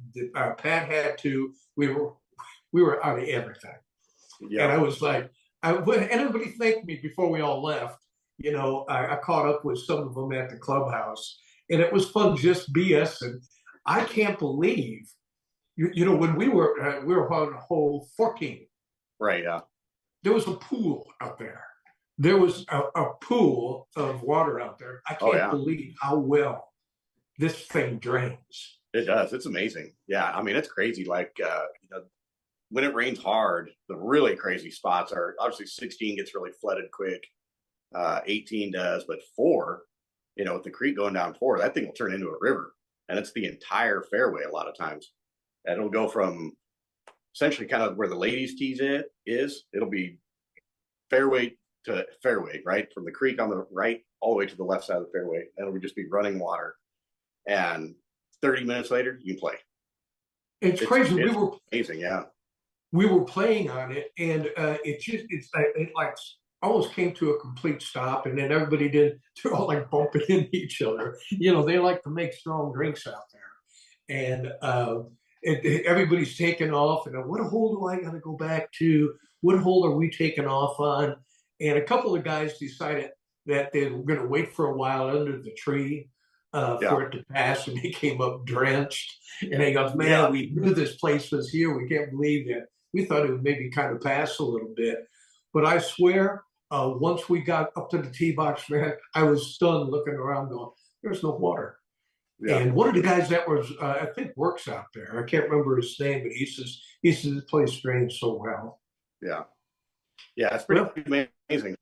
Pat had to. We were out of everything. Yeah. And I was like, and everybody thanked me before we all left. I caught up with some of them at the clubhouse, and it was fun just BSing. I can't believe, when we were on hole 14, Right. Yeah. there was a pool out there. There was a pool of water out there. I can't yeah. believe how well this thing drains. It does. It's amazing. Yeah. I mean, it's crazy. Like, when it rains hard, the really crazy spots are obviously 16 gets really flooded quick. 18 does, but 4, with the creek going down 4, that thing will turn into a river, and it's the entire fairway a lot of times. And it'll go from essentially kind of where the ladies' tees is. It'll be fairway to fairway, right? From the creek on the right all the way to the left side of the fairway. And it'll just be running water. And 30 minutes later, you can play. It's crazy. It's amazing, yeah. We were playing on it, and it like almost came to a complete stop, and then they're all like bumping into each other. They like to make strong drinks out there, and everybody's taking off. And what hole do I got to go back to? What hole are we taking off on? And a couple of guys decided that they were going to wait for a while under the tree for it to pass, and they came up drenched. And they goes, "Man, we knew this place was here. We can't believe it. We thought it would maybe kind of pass a little bit." But I swear, once we got up to the tee box, man, I was stunned looking around going, "There's no water." Yeah. And one of the guys that was, I think, works out there, I can't remember his name, but he says this place drains so well. Yeah. Yeah, it's pretty amazing.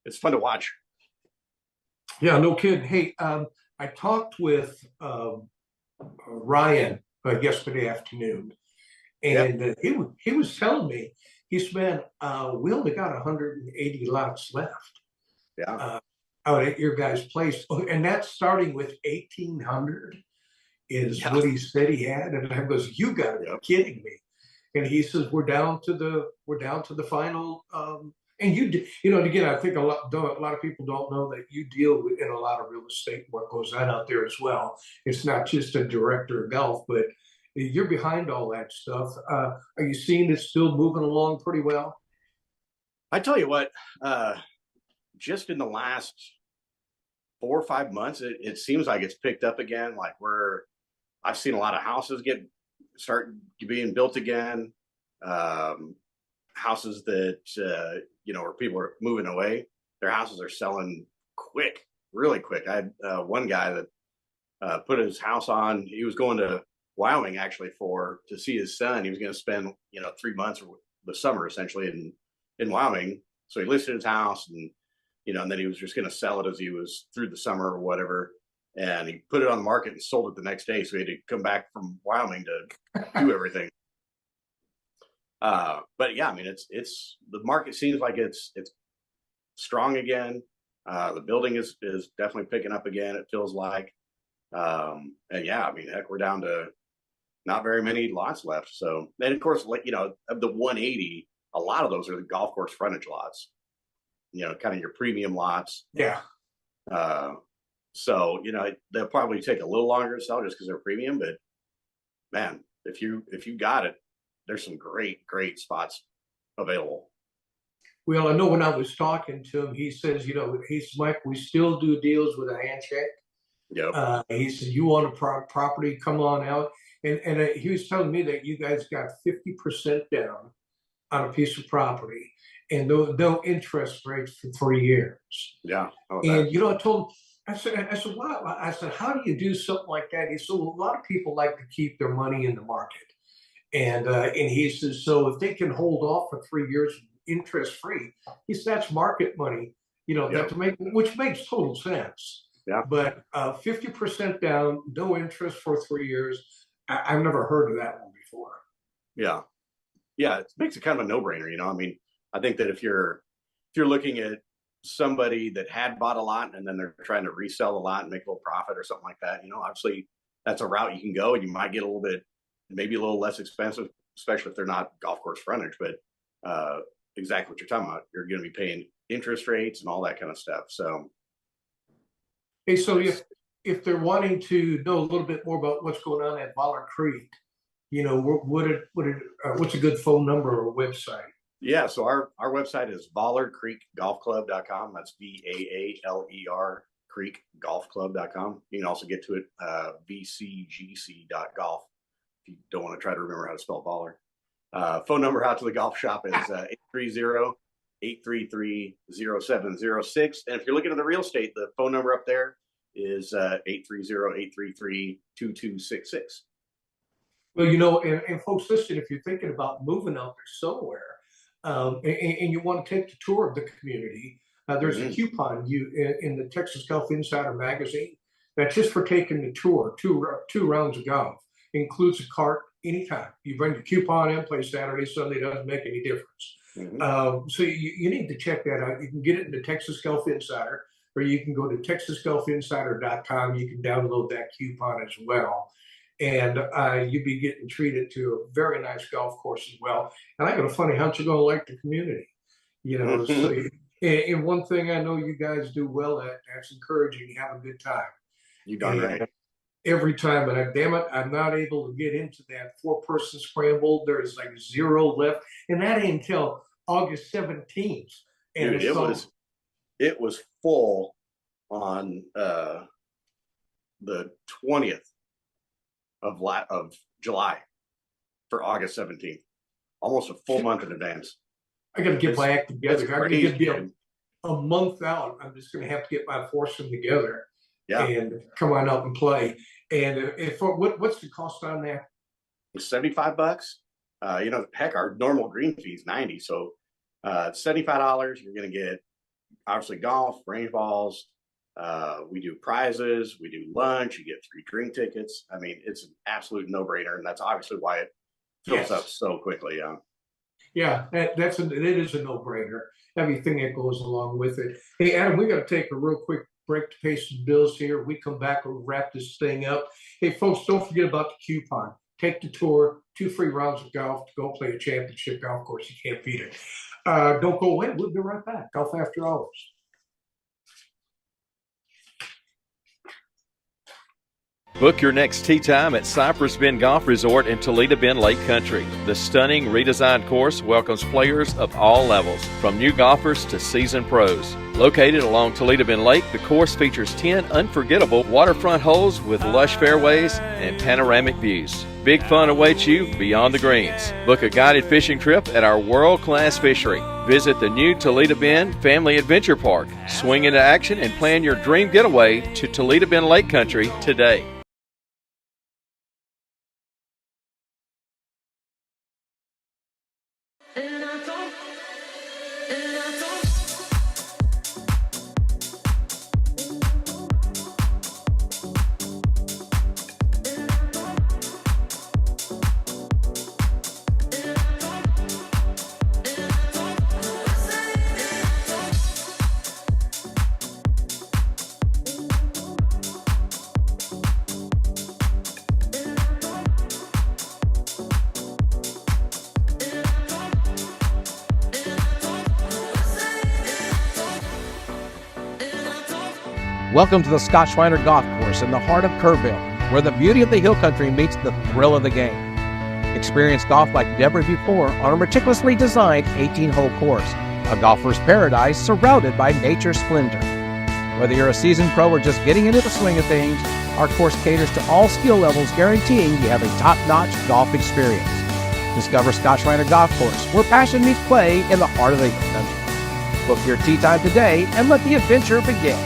It's fun to watch. Yeah, no kidding. Hey, I talked with Ryan yesterday afternoon, and he was telling me, he said, "Man, we only got 180 lots left." Yeah. out at your guys' place. Oh, and that's starting with 1,800 is Yeah. what he said he had. And I goes, you got to be kidding me. And he says, we're down to the final. And you know, and again, I think a lot of people don't know that you deal with in a lot of real estate, what goes on out there as well. It's not just a director of golf, but you're behind all that stuff. Are you seeing it still moving along pretty well? I tell you what, just in the last 4 or 5 months, it seems like it's picked up again. Like I've seen a lot of houses start being built again. Houses that you know, where people are moving away, their houses are selling quick, really quick. I had one guy that put his house on. He was going to Wyoming actually to see his son. He was going to spend 3 months or the summer essentially in Wyoming. So he listed his house, and and then he was just going to sell it as he was through the summer or whatever. And he put it on the market and sold it the next day. So he had to come back from Wyoming to do everything. But yeah, I mean, it's the market seems like it's strong again. The building is definitely picking up again. It feels like, and yeah, I mean, heck, we're down to not very many lots left. So, and of course, like, of the 180, a lot of those are the golf course frontage lots, kind of your premium lots. Yeah. So, they'll probably take a little longer to sell just because they're premium, but man, if you got it, there's some great spots available. Well, I know when I was talking to him, he says, he's like, we still do deals with a handshake. Yep. He said, you want a property, come on out. And he was telling me that you guys got 50% down on a piece of property and no interest rates for 3 years. Yeah. And, I told him, I said, wow. I said, how do you do something like that? He said, well, a lot of people like to keep their money in the market. And he says, so if they can hold off for 3 years interest free, he said, that's market money, which makes total sense. Yeah. But 50% down, no interest for 3 years. I've never heard of that one before. Yeah. Yeah. It makes it kind of a no-brainer. I mean, I think that if you're looking at somebody that had bought a lot and then they're trying to resell the lot and make a little profit or something like that, obviously that's a route you can go, and you might get maybe a little less expensive, especially if they're not golf course frontage, but exactly what you're talking about. You're going to be paying interest rates and all that kind of stuff. So, hey, so if they're wanting to know a little bit more about what's going on at Valor Creek, what's a good phone number or website? Yeah, so our website is ValorCreekGolfClub.com. That's VAALER CreekGolfClub.com. You can also get to it VCGC.golf if you don't want to try to remember how to spell Valor. Phone number out to the golf shop is 830-833-0706. And if you're looking at the real estate, the phone number up there is 830-833-2266. Well, and folks, listen, if you're thinking about moving out there somewhere, and you want to take the tour of the community, there's a coupon in the Texas Golf Insider magazine that's just for taking the tour, two rounds of golf. It includes a cart anytime. You bring the coupon in, play Saturday, Sunday, doesn't make any difference. So you need to check that out. You can get it in the Texas Golf Insider, or you can go to TexasGolfInsider.com. You can download that coupon as well. And you'd be getting treated to a very nice golf course as well. And I got a funny hunch you're going to like the community. So, and one thing I know you guys do well at, that's encouraging, you have a good time. You done right. Every time, and damn it, I'm not able to get into that 4-person scramble. There's like 0 left, and that ain't until August 17th. And dude, it was full on the 20th of July for August 17th, almost a full month in advance. I got to get my act together. I'm going to get a month out. I'm just going to have to get my foursome together and come on up and play. And what's the cost on that? It's $75. Heck, our normal green fee is $90. So it's $75. You're going to get obviously golf, range balls. We do prizes, we do lunch, you get 3 drink tickets. I mean, it's an absolute no-brainer, and that's obviously why it fills up so quickly. Yeah, it is a no-brainer. Everything that goes along with it. Hey, Adam, we got to take a real quick break to pay some bills here. We come back, we'll wrap this thing up. Hey, folks, don't forget about the coupon. Take the tour, 2 free rounds of golf to go play a championship golf course. You can't beat it. Don't go away. We'll be right back. Golf After Hours. Book your next tee time at Cypress Bend Golf Resort in Toledo Bend Lake Country. The stunning redesigned course welcomes players of all levels, from new golfers to seasoned pros. Located along Toledo Bend Lake, the course features 10 unforgettable waterfront holes with lush fairways and panoramic views. Big fun awaits you beyond the greens. Book a guided fishing trip at our world-class fishery. Visit the new Toledo Bend Family Adventure Park. Swing into action and plan your dream getaway to Toledo Bend Lake Country today. Welcome to the Scott Schreiner Golf Course in the heart of Kerrville, where the beauty of the hill country meets the thrill of the game. Experience golf like never before on a meticulously designed 18-hole course, a golfer's paradise surrounded by nature's splendor. Whether you're a seasoned pro or just getting into the swing of things, our course caters to all skill levels, guaranteeing you have a top-notch golf experience. Discover Scott Schreiner Golf Course, where passion meets play in the heart of the hill country. Book your tee time today and let the adventure begin.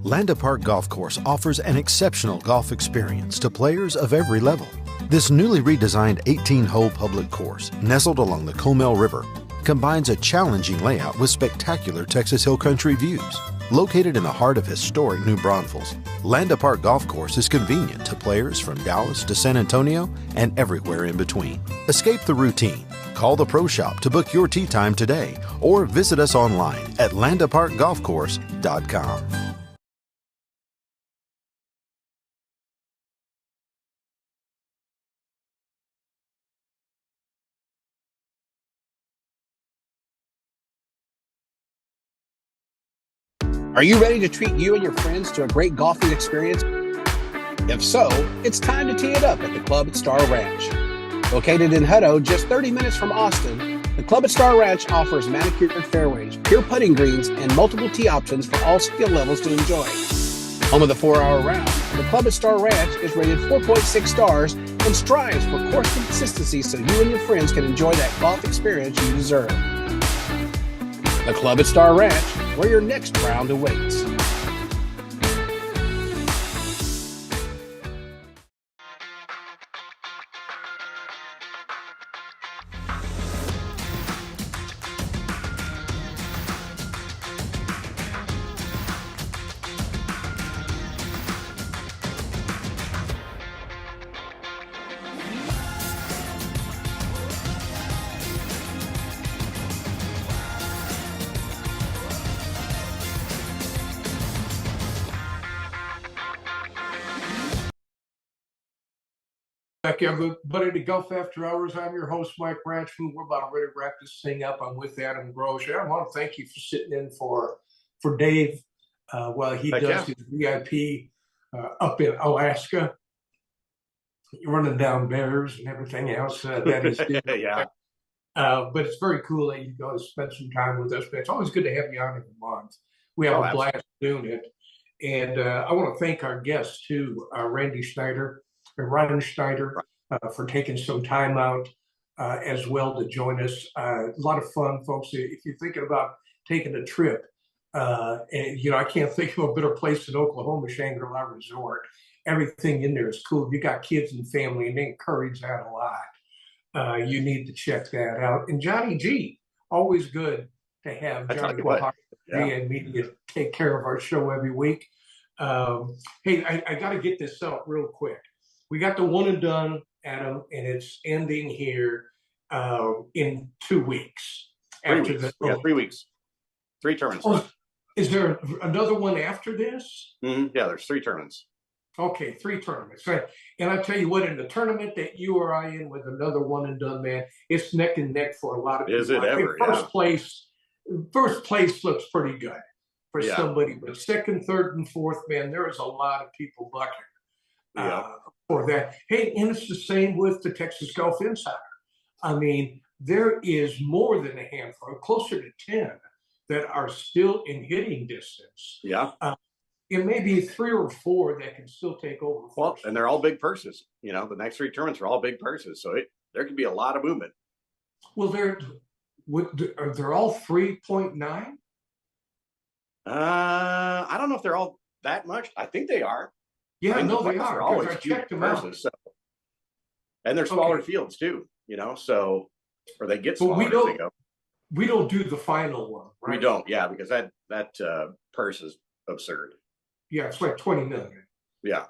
Landa Park Golf Course offers an exceptional golf experience to players of every level. This newly redesigned 18-hole public course, nestled along the Comal River, combines a challenging layout with spectacular Texas Hill Country views. Located in the heart of historic New Braunfels, Landa Park Golf Course is convenient to players from Dallas to San Antonio and everywhere in between. Escape the routine. Call the Pro Shop to book your tee time today or visit us online at landaparkgolfcourse.com. Are you ready to treat you and your friends to a great golfing experience? If so, it's time to tee it up at the Club at Star Ranch. Located in Hutto, just 30 minutes from Austin, the Club at Star Ranch offers manicured fairways, pure putting greens, and multiple tee options for all skill levels to enjoy. Home of the 4-hour round, the Club at Star Ranch is rated 4.6 stars and strives for course consistency so you and your friends can enjoy that golf experience you deserve. The Club at Star Ranch, where your next round awaits. Back everybody to Golf After Hours. I'm your host, Mike Ranchman. We're about ready to wrap this thing up. I'm with Adam Grosh. I want to thank you for sitting in for Dave while he does his VIP up in Alaska. running down bears and everything else that is. Yeah. But it's very cool that you go spend some time with us. But it's always good to have you on every month. We have Oh, a blast doing it. And I want to thank our guests too, Randy Schneider and Ryan Schneider, for taking some time out as well to join us. A lot of fun, folks. If you're thinking about taking a trip, and I can't think of a better place than Oklahoma, Shangri-La Resort. Everything in there is cool. You got kids and family, and they encourage that a lot. You need to check that out. And Johnny G, always good to have Johnny and me to take care of our show every week. Hey, I got to get this out real quick. We got the one and done, Adam, and it's ending here in 2 weeks. 3 weeks. Yeah, 3 weeks. 3 tournaments. Oh, is there another one after this? Mm-hmm. Yeah, there's 3 tournaments. Okay, 3 tournaments. Right. And I tell you what, in the tournament that you or I in with another one and done, man, it's neck and neck for a lot of people. Is it ever? First place looks pretty good for Yeah. somebody, but second, third, and fourth, man, there is a lot of people bucking for that. Hey, and it's the same with the Texas Golf Insider. I mean, there is more than a handful, closer to 10, that are still in hitting distance. Yeah. It may be 3 or 4 that can still take over. Well, and they're all big purses. The next 3 tournaments are all big purses, so there could be a lot of movement. Well, they're all 3.9. I don't know if they're all that much. I think they are. Yeah, I no, think they the are. are always I huge checked them out. purses, so. And they're smaller Okay. fields too. So or they get But smaller we as they don't- go. We don't do the final one, right? We don't, yeah, because that purse is absurd. Yeah, it's like 20 million. Yeah.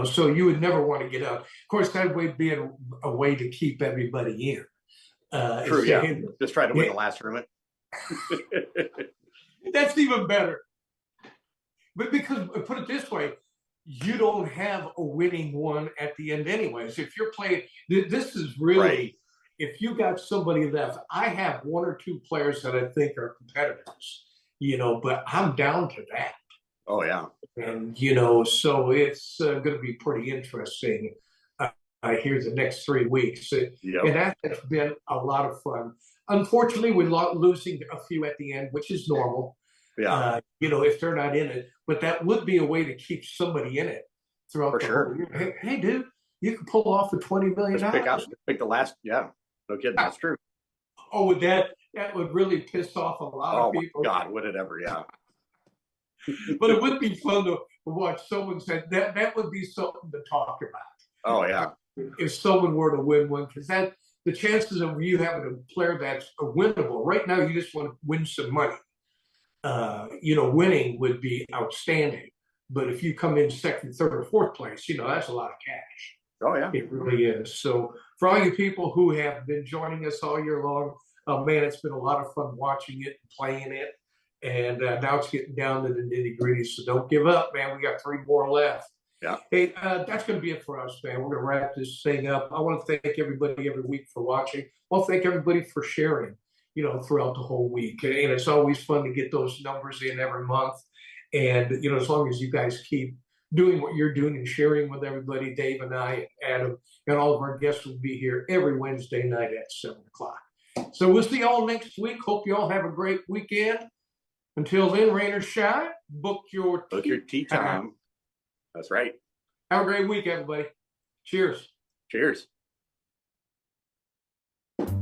So you would never want to get out. Of course, that would be a way to keep everybody in. True, yeah. Just try to win Yeah. the last tournament. That's even better. But because, put it this way, you don't have a winning one at the end anyways. If you're playing, this is really, Right. if you got somebody left, I have 1 or 2 players that I think are competitors, but I'm down to that. Oh yeah. And, so it's going to be pretty interesting here the next 3 weeks. And that has been a lot of fun. Unfortunately, we're losing a few at the end, which is normal. Yeah. If they're not in it, but that would be a way to keep somebody in it throughout the whole year. Hey, dude, you can pull off a $20 million. Just pick the last. Yeah. No kidding. That's true. Oh, would that would really piss off a lot of people. Oh my God, would it ever? Yeah. But it would be fun to watch someone say that would be something to talk about. Oh yeah. If someone were to win one, because the chances of you having a player that's winnable right now, you just want to win some money. Winning would be outstanding. But if you come in second, third, or fourth place, that's a lot of cash. Oh yeah. It really is. So for all you people who have been joining us all year long, man, it's been a lot of fun watching it and playing it. And now it's getting down to the nitty gritty. So don't give up, man. We got 3 more left. Yeah. Hey, that's going to be it for us, man. We're going to wrap this thing up. I want to thank everybody every week for watching. I want to thank everybody for sharing, throughout the whole week. And it's always fun to get those numbers in every month. And, as long as you guys keep doing what you're doing and sharing with everybody, Dave and I, Adam, and all of our guests will be here every Wednesday night at 7 o'clock. So we'll see you all next week. Hope you all have a great weekend. Until then, rain or shine, book your tea time. That's right. Have a great week, everybody. Cheers. Cheers.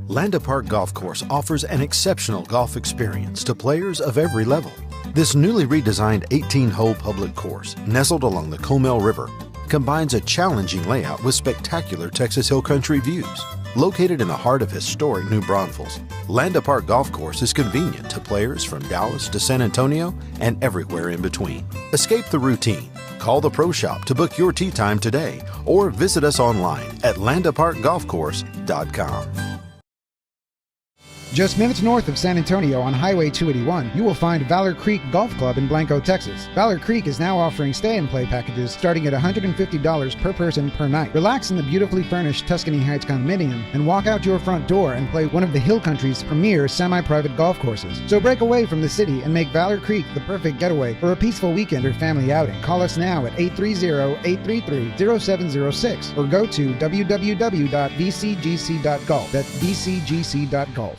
Landa Park Golf Course offers an exceptional golf experience to players of every level. This newly redesigned 18-hole public course, nestled along the Comal River, combines a challenging layout with spectacular Texas Hill Country views. Located in the heart of historic New Braunfels, Landa Park Golf Course is convenient to players from Dallas to San Antonio and everywhere in between. Escape the routine. Call the Pro Shop to book your tee time today or visit us online at landaparkgolfcourse.com. Just minutes north of San Antonio on Highway 281, you will find Valor Creek Golf Club in Blanco, Texas. Valor Creek is now offering stay-and-play packages starting at $150 per person per night. Relax in the beautifully furnished Tuscany Heights condominium and walk out your front door and play one of the Hill Country's premier semi-private golf courses. So break away from the city and make Valor Creek the perfect getaway for a peaceful weekend or family outing. Call us now at 830-833-0706 or go to www.vcgc.golf. That's vcgc.golf.